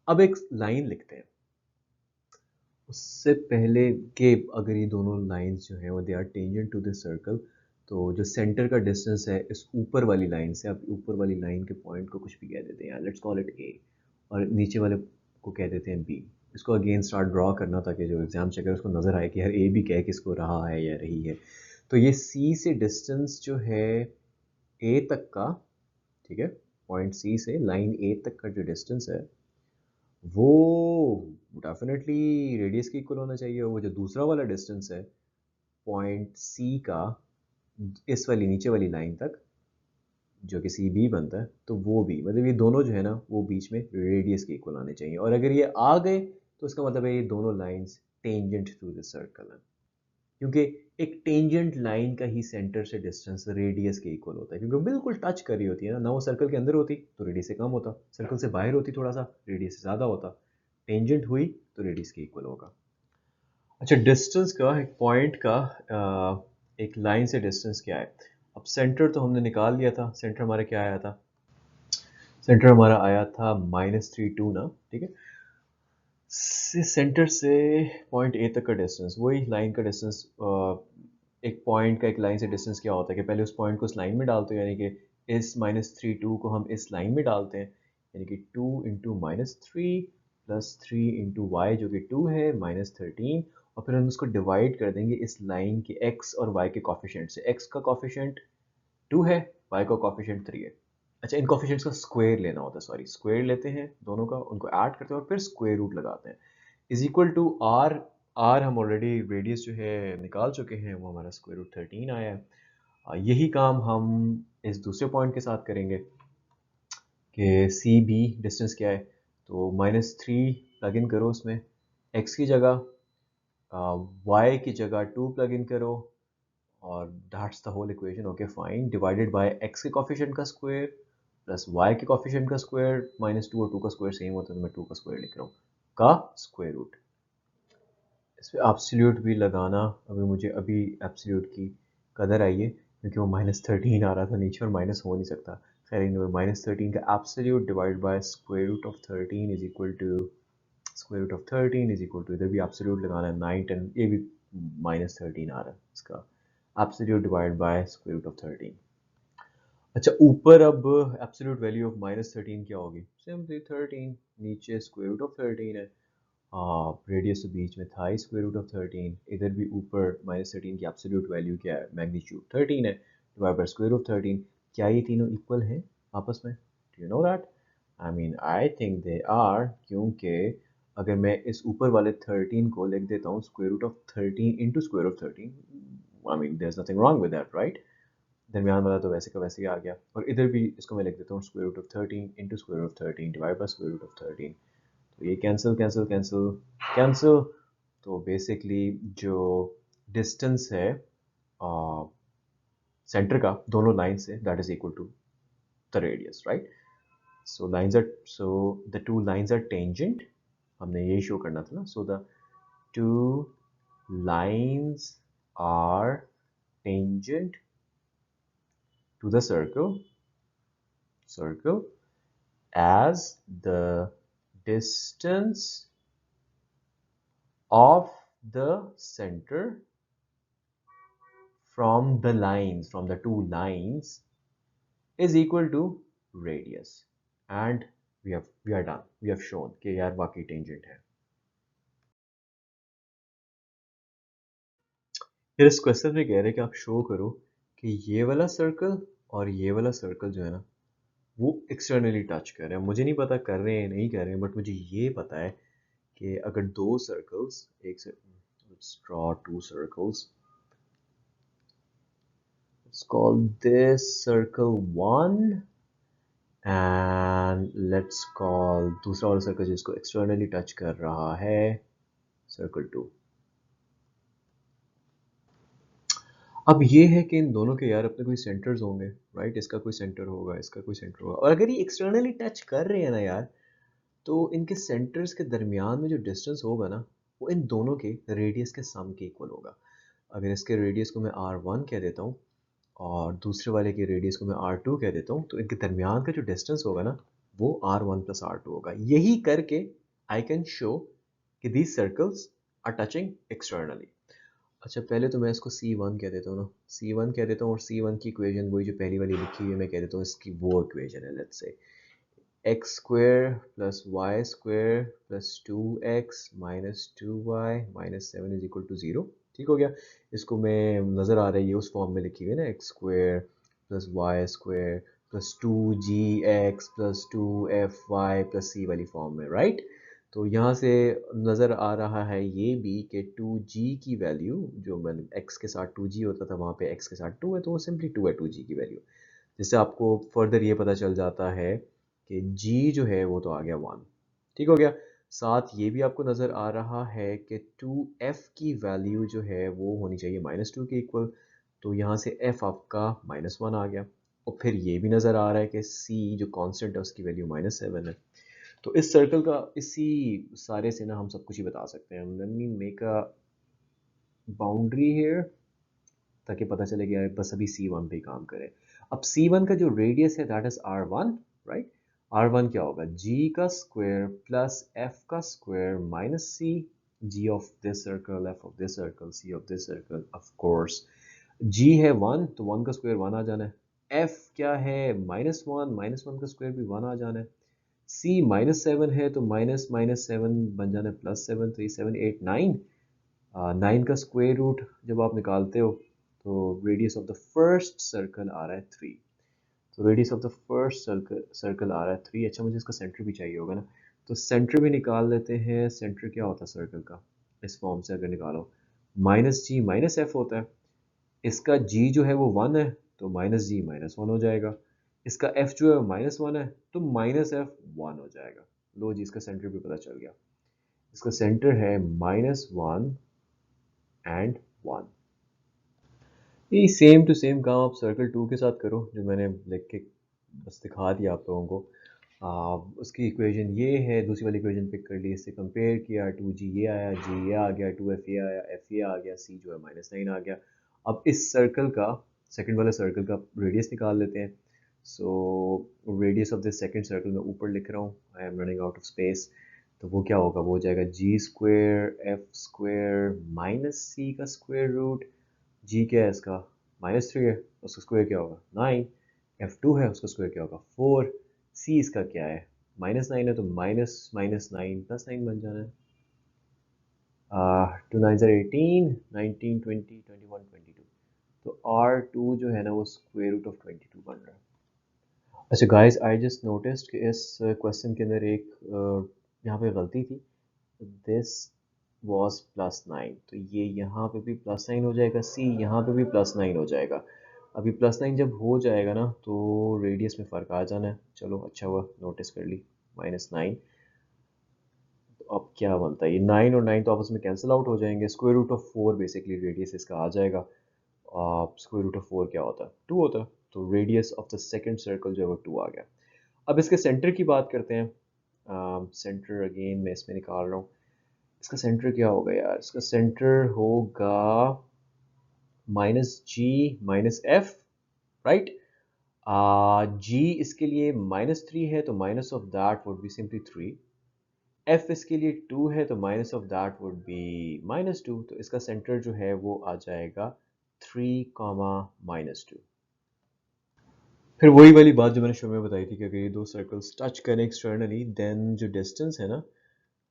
अब एक लाइन लिखते हैं उससे पहले कि अगर ये दोनों लाइंस जो हैं वो they are tangent to this circle, तो जो सेंटर का डिस्टेंस है इस ऊपर वाली लाइन से, आप ऊपर वाली लाइन के पॉइंट को कुछ भी कह देते हैं, लेट्स कॉल इट ए, और नीचे वाले को कह देते हैं बी। इसको अगेन स्टार्ट ड्रॉ करना ताकि जो एग्जाम चेकर उसको नजर आए कि यार ए भी कह किसको रहा है या रही है। तो ये सी से डिस्टेंस जो है ए तक का, ठीक है, पॉइंट सी से लाइन ए तक का जो डिस्टेंस है वो डेफिनेटली रेडियस के इक्वल होना चाहिए। और वो जो दूसरा वाला डिस्टेंस है पॉइंट सी का इस वाली नीचे वाली लाइन तक जो कि सी बी बनता है, तो वो भी मतलब ये दोनों जो है ना वो बीच में रेडियस के इक्वल आने चाहिए। और अगर ये आ गए तो इसका मतलब है ये दोनों lines tangent to the circle है, क्योंकि एक टेंजेंट लाइन का ही सेंटर से डिस्टेंस रेडियस के इक्वल होता है, क्योंकि वो बिल्कुल टच कर रही होती है ना वो सर्कल के अंदर होती तो रेडियस से कम होता, सर्कल से बाहर होती थोड़ा सा रेडियस से ज़्यादा होता। टेंजेंट हुई तो रेडियस के इक्वल होगा। अच्छा, डिस्टेंस का एक पॉइंट का एक लाइन से डिस्टेंस क्या है? अब सेंटर तो हमने निकाल लिया था, सेंटर हमारा क्या आया था? सेंटर हमारा आया था -3 2 ना, ठीक है। सेंटर से पॉइंट ए तक का डिस्टेंस, वही लाइन का डिस्टेंस। एक पॉइंट का एक लाइन से डिस्टेंस क्या होता है कि पहले उस पॉइंट को इस लाइन में डालते हैं, यानी कि इस -3 2 को हम इस लाइन में डालते हैं, यानी कि 2 इंटू -3 प्लस 3 इंटू वाई जो कि 2 है -13, और फिर हम उसको डिवाइड कर देंगे इस लाइन के x और y के कॉफिशेंट से। x का कॉफिशेंट 2 है, y का कॉफिशेंट 3 है। अच्छा, इन कॉफिशेंट्स का स्क्वायर लेना होता है, सॉरी स्क्वायर लेते हैं दोनों का, उनको ऐड करते हैं और फिर स्क्वायर रूट लगाते हैं, is equal to r. R हम ऑलरेडी रेडियस जो है निकाल चुके हैं, वो हमारा स्क्वायर रूट 13 आया है। यही काम हम इस दूसरे पॉइंट के साथ करेंगे कि सी बी डिस्टेंस क्या है। तो -3 प्लग इन करो उसमें, x की जगह, y की जगह 2 प्लग इन करो, और that's the whole equation. Okay fine, divided by x के कॉफिशिएंट का स्क्वायर प्लस y के कॉफिशिएंट का स्क्वायर, -2 और 2 का स्क्वायर सेम होता है तो मैं 2 का स्क्वायर लिख रहा हूँ, का स्क्वायर रूट। इस पर एब्सोल्यूट भी लगाना, अभी मुझे अभी एब्सोल्यूट की कदर आई है क्योंकि वो -13 आ रहा था नीचे और माइनस हो नहीं सकता। खैर -13 का absolute divide by square root of 13 is equal to square root of 13 is equal to, इधर भी एब्सोल्यूट लगाना है 9 10, ये भी -13 आ रहा है, इसका absolute divide by square root of 13। अच्छा, ऊपर अब एब्सोल्यूट वैल्यू ऑफ -13 क्या होगी? सिंपली 13, नीचे स्क्वायर रूट ऑफ 13 है, रेडियस तो बीच में था ही स्क्वायर रूट ऑफ 13, इधर भी ऊपर -13 की एब्सोल्यूट वैल्यू क्या है, मैग्नीट्यूड 13 है, divide by square root of 13। क्या ये तीनों इक्वल हैं आपस में? Do you know that? I mean I think they are, क्योंकि अगर मैं इस ऊपर वाले 13 को लिख देता हूँ square root of 13 into square of 13, I mean there is nothing wrong with that, right? दरमियान वाला तो वैसे का वैसे ही आ गया, और इधर भी इसको मैं लिख देता हूँ square root of 13 into square of 13 divide by square root of 13। तो ये कैंसिल कैंसिल कैंसिल कैंसिल, तो बेसिकली जो डिस्टेंस है सेंटर का दोनों लाइन से, that is equal to the radius, right? So lines are, so the two lines are tangent, हमने यही शो करना था ना। So the two lines are tangent to the circle as the distance of the center from the two lines is equal to radius, and we are done. We have shown कि यार वाकई tangent है. फिर इस question में कह रहे हैं कि आप शो करो कि ये वाला सर्कल और ये वाला सर्कल जो है ना वो एक्सटर्नली टच कर रहे हैं. मुझे नहीं पता कर रहे हैं नहीं कर रहे हैं, बट मुझे ये पता है कि अगर दो circles let's draw two circles. Let's call this circle 1 and let's call दूसरा वाला सर्कल जिसको एक्सटर्नली टच कर रहा है सर्कल 2. अब ये है कि इन दोनों के यार अपने कोई सेंटर्स होंगे, राइट. इसका कोई सेंटर होगा, इसका कोई सेंटर होगा, और अगर ये एक्सटर्नली टच कर रहे हैं ना यार, तो इनके सेंटर्स के दरमियान में जो डिस्टेंस होगा ना वो इन दोनों के रेडियस के सम के इक्वल होगा. अगर इसके रेडियस को मैं r1 कह देता हूँ और दूसरे वाले के रेडियस को मैं r2 कह देता हूँ, तो इनके दरमियान का जो डिस्टेंस होगा ना वो r1 प्लस r2 होगा. यही करके आई कैन शो कि these circles are touching externally. अच्छा, पहले तो मैं इसको C1 कह देता हूँ ना, C1 कह देता हूँ, और C1 की इक्वेशन वही जो पहली वाली लिखी हुई है मैं कह देता हूँ इसकी वो इक्वेशन है. Let's say x square plus Y square plus 2x minus 2y minus 7 is equal to 0. ठीक हो गया. इसको मैं नज़र आ रही है उस फॉर्म में लिखी हुई है ना, x square plus Y square plus 2gx plus 2fy plus c वाली फॉर्म में, राइट. तो यहाँ से नज़र आ रहा है ये भी कि 2g की वैल्यू जो मैंने x के साथ 2g होता था वहाँ पे x के साथ 2 है, तो वो सिंपली 2 है 2g की वैल्यू. जिससे आपको फर्दर ये पता चल जाता है कि g जो है वो तो आ गया 1. ठीक हो गया. साथ ये भी आपको नज़र आ रहा है कि 2f की वैल्यू जो है वो होनी चाहिए -2 के इक्वल, तो यहाँ से f आपका -1 आ गया. और फिर ये भी नज़र आ रहा है कि c जो कांस्टेंट है उसकी वैल्यू -7 है. तो इस सर्कल का इसी सारे से ना हम सब कुछ ही बता सकते हैं. Let me make a boundary here ताकि पता चले कि बस अभी C1 पे काम करें. अब C1 का जो रेडियस है that is R1, right. R1 क्या होगा, G का स्क्वायर प्लस F का square minus C, G of this circle, F of this circle, C of this circle. Of course G है 1 तो 1 का स्क्वायर 1 आ जाना है. F क्या है -1, -1 का स्क्वायर भी 1 आ जाना है. C -7 है तो माइनस माइनस 7 बन जाना है +7, तो ये 7 8 9. 9 का स्क्वायर रूट जब आप निकालते हो तो radius of the first circle आ रहा है 3. तो radius of the first circle आ रहा है 3. अच्छा, मुझे इसका सेंटर भी चाहिए होगा ना, तो सेंटर भी निकाल लेते हैं. सेंटर क्या होता है सर्कल का इस फॉर्म से अगर निकालो, -g -f होता है. इसका g जो है वो 1 है तो -g -1 हो जाएगा. इसका f जो है -1 है तो -f 1 हो जाएगा. लो जी, इसका सेंटर भी पता चल गया. इसका सेंटर है -1 एंड 1. ये सेम टू सेम काम आप सर्कल 2 के साथ करो जो मैंने लिख के बस दिखा दिया आप लोगों को. उसकी इक्वेशन ये है, दूसरी वाली इक्वेशन पिक कर ली, इससे कंपेयर किया, 2g ये आया, g ये आ गया, 2f ये आया, f ये आ गया, c जो है -9 आ गया. अब इस सर्कल का सेकंड वाले सर्कल का रेडियस निकाल लेते हैं. So radius of this second circle मैं ऊपर लिख रहा हूँ, I am running out of space. तो वो क्या होगा, वो हो जाएगा g square f square minus c का स्क्वायर रूट. g क्या है इसका -3 है, उसका स्क्वायर क्या होगा 9. f2 है, उसका स्क्वायर क्या होगा 4. c इसका क्या है -9 है तो माइनस माइनस 9 प्लस 9 बन जाना है. 2 9 18, 19 20 21 22. तो r2 जो है ना वो स्क्वायर रूट ऑफ 22 बन रहा है. अच्छा गाइस, आई जस्ट नोटिस्ड कि इस क्वेश्चन के अंदर एक यहाँ पे गलती थी. दिस वॉज +9, तो ये यहाँ पे भी +9 हो जाएगा, सी यहाँ पे भी +9 हो जाएगा. अभी +9 जब हो जाएगा ना तो रेडियस में फ़र्क आ जाना है. चलो अच्छा हुआ नोटिस कर ली, -9. तो अब क्या बनता है, ये 9 और 9 तो आपस में कैंसिल आउट हो जाएंगे. Square root of 4 basically radius इसका आ जाएगा. स्क्वायर रूट ऑफ 4 क्या होता है 2 होता है, तो radius of the second circle जो है वो 2 आ गया. अब इसके सेंटर की बात करते हैं. सेंटर अगेन मैं इसमें निकाल रहा हूँ. इसका सेंटर क्या होगा यार, इसका सेंटर होगा -g -f, राइट. g इसके लिए -3 है तो minus of that would be simply 3. F इसके लिए 2 है तो minus of that would be -2, तो इसका सेंटर जो है वो आ जाएगा 3, -2। फिर वही वाली बात जो मैंने शुरू में बताई थी कि अगर ये दो सर्कल्स टच करें एक्सटर्नली देन जो डिस्टेंस है ना,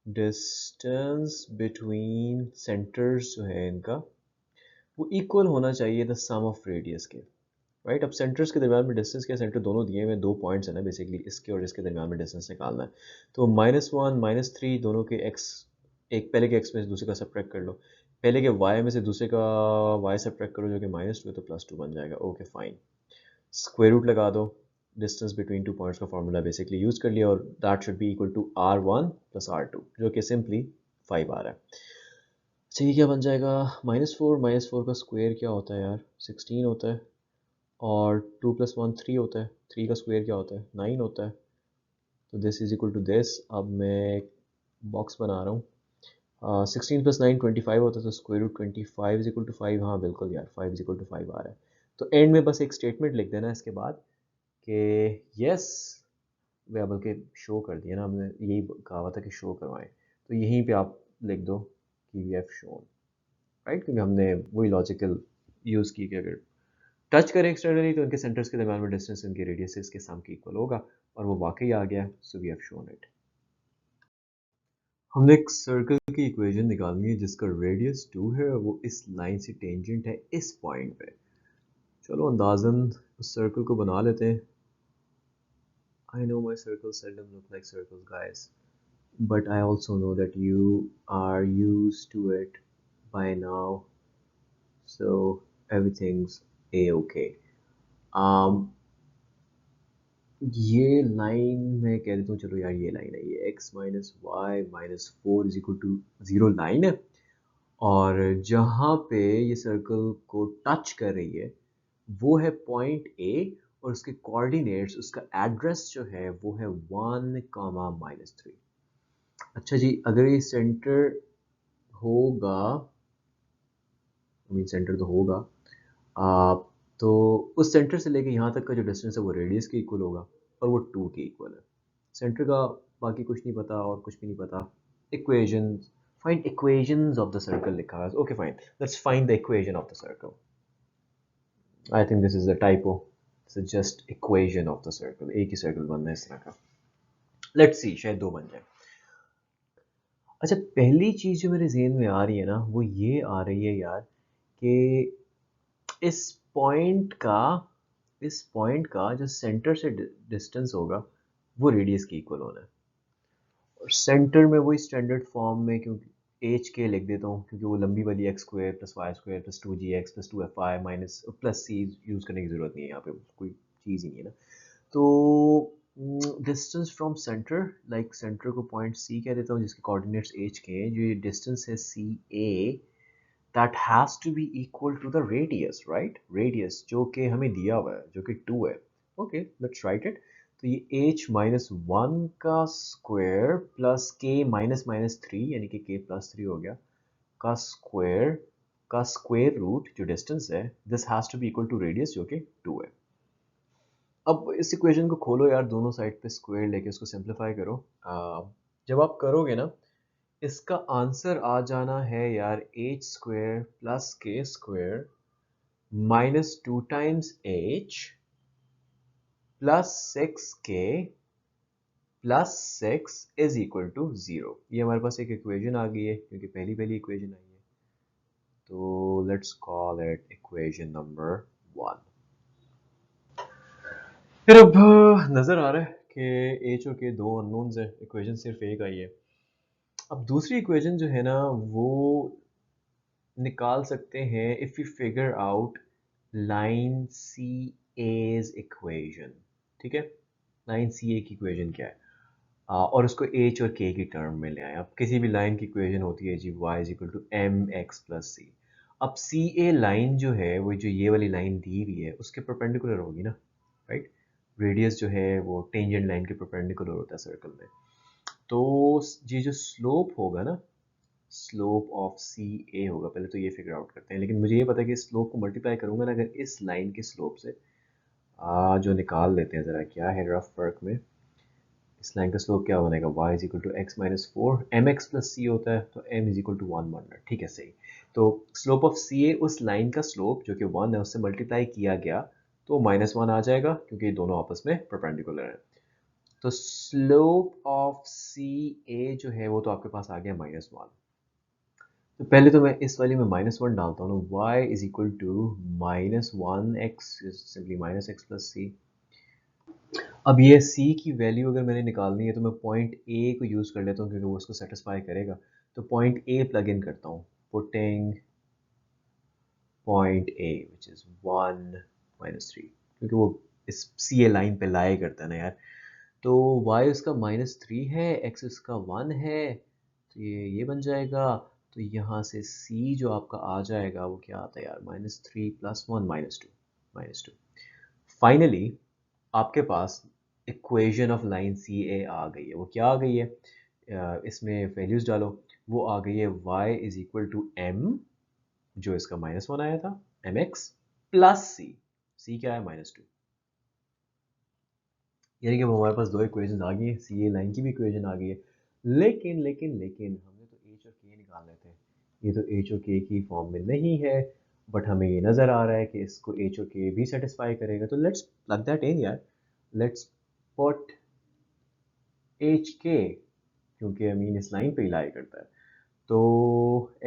डिस्टेंस बिटवीन सेंटर्स जो है इनका वो इक्वल होना चाहिए द सम ऑफ रेडियस के, राइट। अब सेंटर्स के दरमियान में डिस्टेंस के सेंटर दोनों दिए हुए दो पॉइंट्स है ना, बेसिकली इसके और इसके दरमियान में डिस्टेंस निकालना है। तो -1 -3 दोनों के एक्स, एक पहले के एक्स में से दूसरे का सब्ट्रैक्ट कर लो, पहले के वाई में से दूसरे का वाई सब्ट्रैक्ट करो जो कि -2 है तो +2 बन जाएगा। ओके फाइन, स्क्वायर रूट लगा दो, डिस्टेंस बिटवीन टू पॉइंट्स का फार्मूला बेसिकली यूज कर लिया, और that should be equal to r1 + r2 जो कि सिंपली 5 आ रहा है। अच्छा ये क्या बन जाएगा, -4 का स्क्वायर क्या होता है यार, 16 होता है, और 2 + 1 3 होता है, 3 का स्क्वायर क्या होता है, 9 होता है। तो this is equal to this. अब मैं एक बॉक्स बना रहा हूँ, 16 + 9 25 होता है, तो square root 25 is equal to 5। हाँ बिल्कुल यार, 5 इज इक्वल टू 5 आ रहा है। तो एंड में बस एक स्टेटमेंट लिख देना इसके बाद कि यस, वह बल्कि शो कर दिया ना हमने, यही कहा हुआ था कि शो करवाएं, तो यहीं पे आप लिख दो कि वी हैव शोन, राइट, क्योंकि हमने वही लॉजिकल यूज़ की कि अगर टच करें एक्सटर्नली तो इनके सेंटर्स के दरमियान में डिस्टेंस इनके रेडियस के सम के इक्वल होगा, और वो वाकई आ गया, so we have shown it. हमने एक सर्कल की इक्वेशन निकालनी है जिसका रेडियस 2 है और वो इस लाइन से टेंजेंट है इस पॉइंट पे। चलो अंदाजन उस सर्कल को बना लेते हैं। I know my circles seldom look like circles, guys, but I also know that you are used to it by now, so everything's a-okay. um ये लाइन मैं कह देता हूँ, चलो यार ये लाइन है, ये x - y - 4 is equal to 0 line है, और जहाँ पे ये सर्कल को टच कर रही है वो है पॉइंट A, और उसके कोऑर्डिनेट्स, उसका एड्रेस जो है वो है 1, -3। अच्छा जी, अगर ये सेंटर होगा, मीन सेंटर तो होगा, आ, तो उस सेंटर से लेके यहाँ तक का जो डिस्टेंस है वो रेडियस के इक्वल होगा, और वो 2 के इक्वल है। सेंटर का बाकी कुछ नहीं पता और कुछ भी नहीं पता। Equation, find equations of the circle लिखा है, okay fine, let's find the equation of the circle. I think this is the typo, this is just equation of the circle, एक ही सर्कल बनना है इस तरह का। लेट्स सी, शायद दो बन जाए। अच्छा, पहली चीज़ जो मेरे ज़हन में आ रही है ना वो ये आ रही है यार कि इस पॉइंट का इस पॉइंट का जो सेंटर से डिस्टेंस होगा वो रेडियस के इक्वल होना है, और सेंटर में वही स्टैंडर्ड फॉर्म में, क्योंकि एच के लिख देता हूँ क्योंकि वो लंबी वाली x² + y² + 2gx + 2fy minus plus सी यूज़ करने की ज़रूरत नहीं है, यहाँ पे कोई चीज़ ही नहीं है ना। तो distance from centre, like centre को पॉइंट सी कह देता हूँ जिसके कोऑर्डिनेट्स एच के हैं, जो ये डिस्टेंस है C A, that has to be equal to the radius, right, radius जो कि हमें दिया हुआ है जो कि 2 है। Okay let's write it. तो ये h - 1 का स्क्वायर प्लस k -3 यानी कि k +3 हो गया का स्क्वायर रूट जो डिस्टेंस है, this has to be equal to radius जो कि 2 है। अब इस इक्वेशन को खोलो यार, दोनों साइड पे स्क्वायर लेके उसको सिंपलीफाई करो। जब आप करोगे ना, इसका आंसर आ जाना है यार h² + k² -2 times h plus 6k plus 6 is equal to 0। ये हमारे पास एक इक्वेशन आ गई है क्योंकि पहली इक्वेशन आई है, तो let's call it equation number 1। फिर अब नज़र आ रहा है कि एच और के दो अननोन्स है, इक्वेशन सिर्फ एक आई है। अब दूसरी इक्वेशन जो है ना वो निकाल सकते हैं if you figure out line C as equation, ठीक है। लाइन सी ए की इक्वेशन क्या है, और उसको एच और के की टर्म में ले आए। अब किसी भी लाइन की इक्वेशन होती है जी y is equal to M X plus C. अब सी ए लाइन जो है वो जो ये वाली लाइन दी हुई है उसके परपेंडिकुलर होगी ना, राइट। रेडियस जो है वो टेंजेंट लाइन के परपेंडिकुलर होता है सर्कल में, तो ये जो स्लोप होगा ना, स्लोप ऑफ सी ए होगा। पहले तो ये फिगर आउट करते हैं, लेकिन मुझे ये पता है कि स्लोप को मल्टीप्लाई करूंगा ना अगर इस लाइन के स्लोप से, जो निकाल लेते हैं ज़रा क्या है रफ वर्क में, इस लाइन का स्लोप क्या बनेगा, y is equal to X minus four, M X plus C होता है तो m is equal to one बनना, ठीक है सही। तो स्लोप ऑफ सी ए, उस लाइन का स्लोप जो कि वन है उससे मल्टीप्लाई किया गया तो माइनस वन आ जाएगा क्योंकि ये दोनों आपस में परपेंडिकुलर हैं। तो स्लोप ऑफ सी ए जो है वो तो आपके पास आ गया माइनस वन। तो पहले तो मैं इस वाली में माइनस वन डालता हूँ, y is equal to minus one X, simply minus X plus C. अब ये c की वैल्यू अगर मैंने निकालनी है तो मैं पॉइंट a को यूज़ कर लेता हूँ क्योंकि वो उसको सेटिस्फाई करेगा। तो पॉइंट a प्लग इन करता हूँ, putting point a which is one minus three, क्योंकि वो इस सी ए लाइन पे लाया करता है ना यार। तो y उसका माइनस थ्री है, x उसका वन है, तो ये बन जाएगा। तो यहाँ से c जो आपका आ जाएगा वो क्या आता है यार, minus three plus one minus two, minus two. Finally आपके पास इक्वेशन ऑफ लाइन सी ए आ गई है। वो क्या आ गई है, इसमें वैल्यूज डालो। वो आ गई है y is equal to m, जो इसका माइनस वन आया था, M X plus C, C क्या है माइनस टू। यानी कि अब हमारे पास दो इक्वेशन आ गई है, सी ए लाइन की भी इक्वेशन आ गई है। लेकिन हमने तो एच और के निकालने थे, ये तो एच और के की फॉर्म में नहीं है, बट हमें ये नज़र आ रहा है कि इसको एच और के भी सेटिस्फाई करेगा। तो लेट्स प्लग दैट इन यार, लेट्स पुट एच के, क्योंकि अमीन इस लाइन पे ही लाई करता है। तो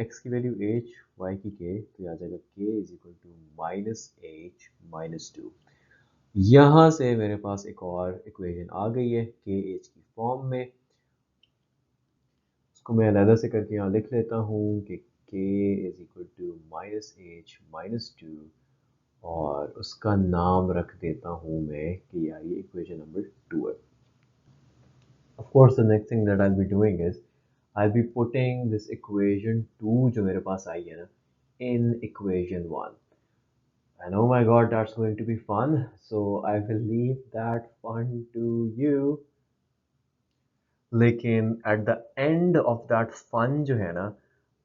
x की वैल्यू h, y की k, तो ये आ जाएगा k is equal to minus H minus two. यहाँ से मेरे पास एक और इक्वेशन आ गई है के एच की फॉर्म में। उसको मैं अलग से करके यहाँ लिख लेता हूँ कि k is equal to minus H minus two, और उसका नाम रख देता हूँ मैं कि यार ये इक्वेशन नंबर टू है। Of course, the next thing that I'll be doing is I'll be putting this equation 2 जो मेरे पास आई है ना, in equation 1. And oh my god, that's going to be fun. So I will leave that fun to you. लेकिन at the end of that fun जो है ना,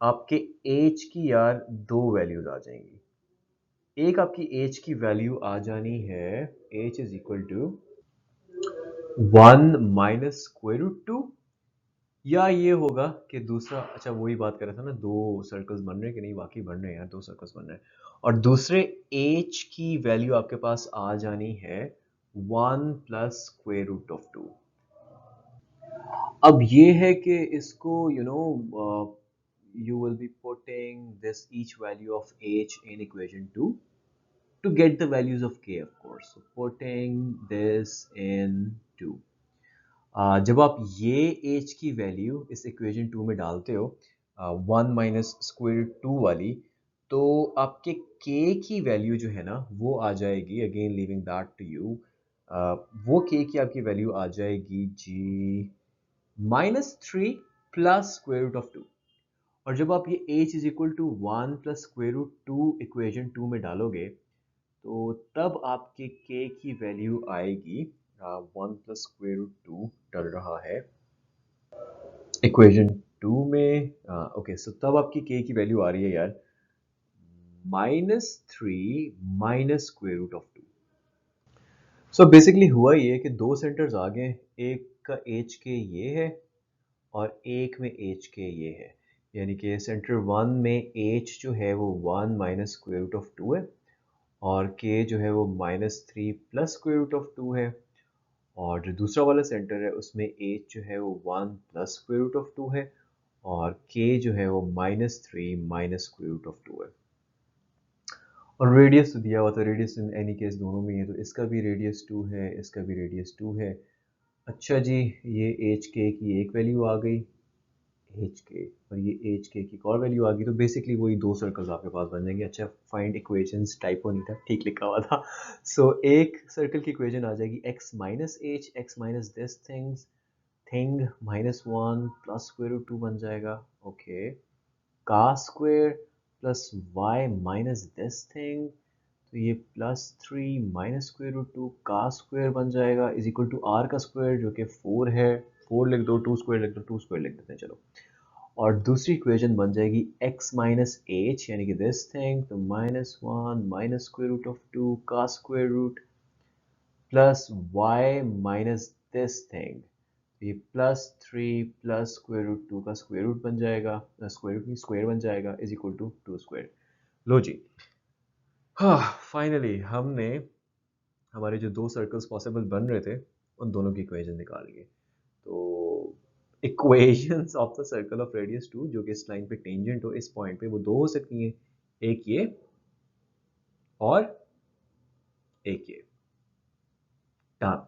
आपके h की यार दो वैल्यूज आ जाएंगी। एक आपकी h की वैल्यू आ जानी है, h is equal to one minus square root two, या ये होगा कि दूसरा, अच्छा वही बात कर रहा था ना, दो सर्कल्स बन रहे हैं कि नहीं, वाकई बन रहे हैं यार, दो सर्कल्स बन रहे हैं। और दूसरे एच की वैल्यू आपके पास आ जानी है one plus square root of two. अब ये है कि इसको you will be putting this each value of H in equation two to get the values of k, of course. So putting this in 2. जब आप ये h की value इस इक्वेशन टू में डालते हो, वन माइनस स्क्वायर टू वाली, तो आपके k की वैल्यू जो है ना वो आ जाएगी, again leaving that to you, वो k की आपकी वैल्यू आ जाएगी जी minus three plus square root of two. और जब आप ये h is equal to one plus square root two equation two में डालोगे, तो तब आपके k की वैल्यू आएगी one plus square root two डल रहा है इक्वेशन टू में। ओके, सो तब आपकी k की वैल्यू आ रही है यार minus three minus square root of two. So basically हुआ ये कि दो सेंटर्स आ गए, एक का एच के ये है और एक में एच के ये है। यानी कि सेंटर वन में एच जो है वो one minus square root of two है, और के जो है वो minus three plus square root of two है। और जो दूसरा वाला सेंटर है उसमें एच जो है वो one plus square root of two है, और के जो है वो minus three minus square root of two है। और रेडियस तो दिया हुआ था, रेडियस इन एनी केस दोनों में है, तो इसका भी रेडियस टू है, इसका भी रेडियस टू है। अच्छा जी, ये एच के की एक वैल्यू आ गई, एच के, और ये एच के की एक और वैल्यू आ गई, तो बेसिकली वही दो सर्कल्स आपके पास बन जाएंगे। अच्छा, फाइंड इक्वेशंस टाइपो नहीं था, ठीक लिखा हुआ था। सो एक सर्कल की इक्वेशन आ जाएगी X minus H, X minus this thing minus one plus square root two बन जाएगा, ओके, का square plus Y minus this thing, तो ये plus three minus square root two का स्क्वायर बन जाएगा इज इक्वल टू आर का square जो कि फोर है, फोर लिख दो, टू स्क्वायर लिख दो, टू स्क्वायर लिख देते हैं चलो। और दूसरी इक्वेशन बन जाएगी x माइनस एच, यानी कि दिस थिंग, तो minus one minus square root of two का square root plus y minus this thing, ये +3 प्लस स्क्वायर रूट 2 का स्क्वायर रूट बन जाएगा, स्क्वायर रूट नहीं स्क्वायर बन जाएगा, इज इक्वल टू 2 स्क्वायर। लो जी, हाँ फाइनली हमने हमारे जो दो सर्कल्स पॉसिबल बन रहे थे उन दोनों की इक्वेशन निकाल लिए। तो equations of the circle of radius 2 जो कि इस लाइन पे टेंजेंट हो इस पॉइंट पे, वो दो हो सकती हैं, एक ये और एक ये। डन।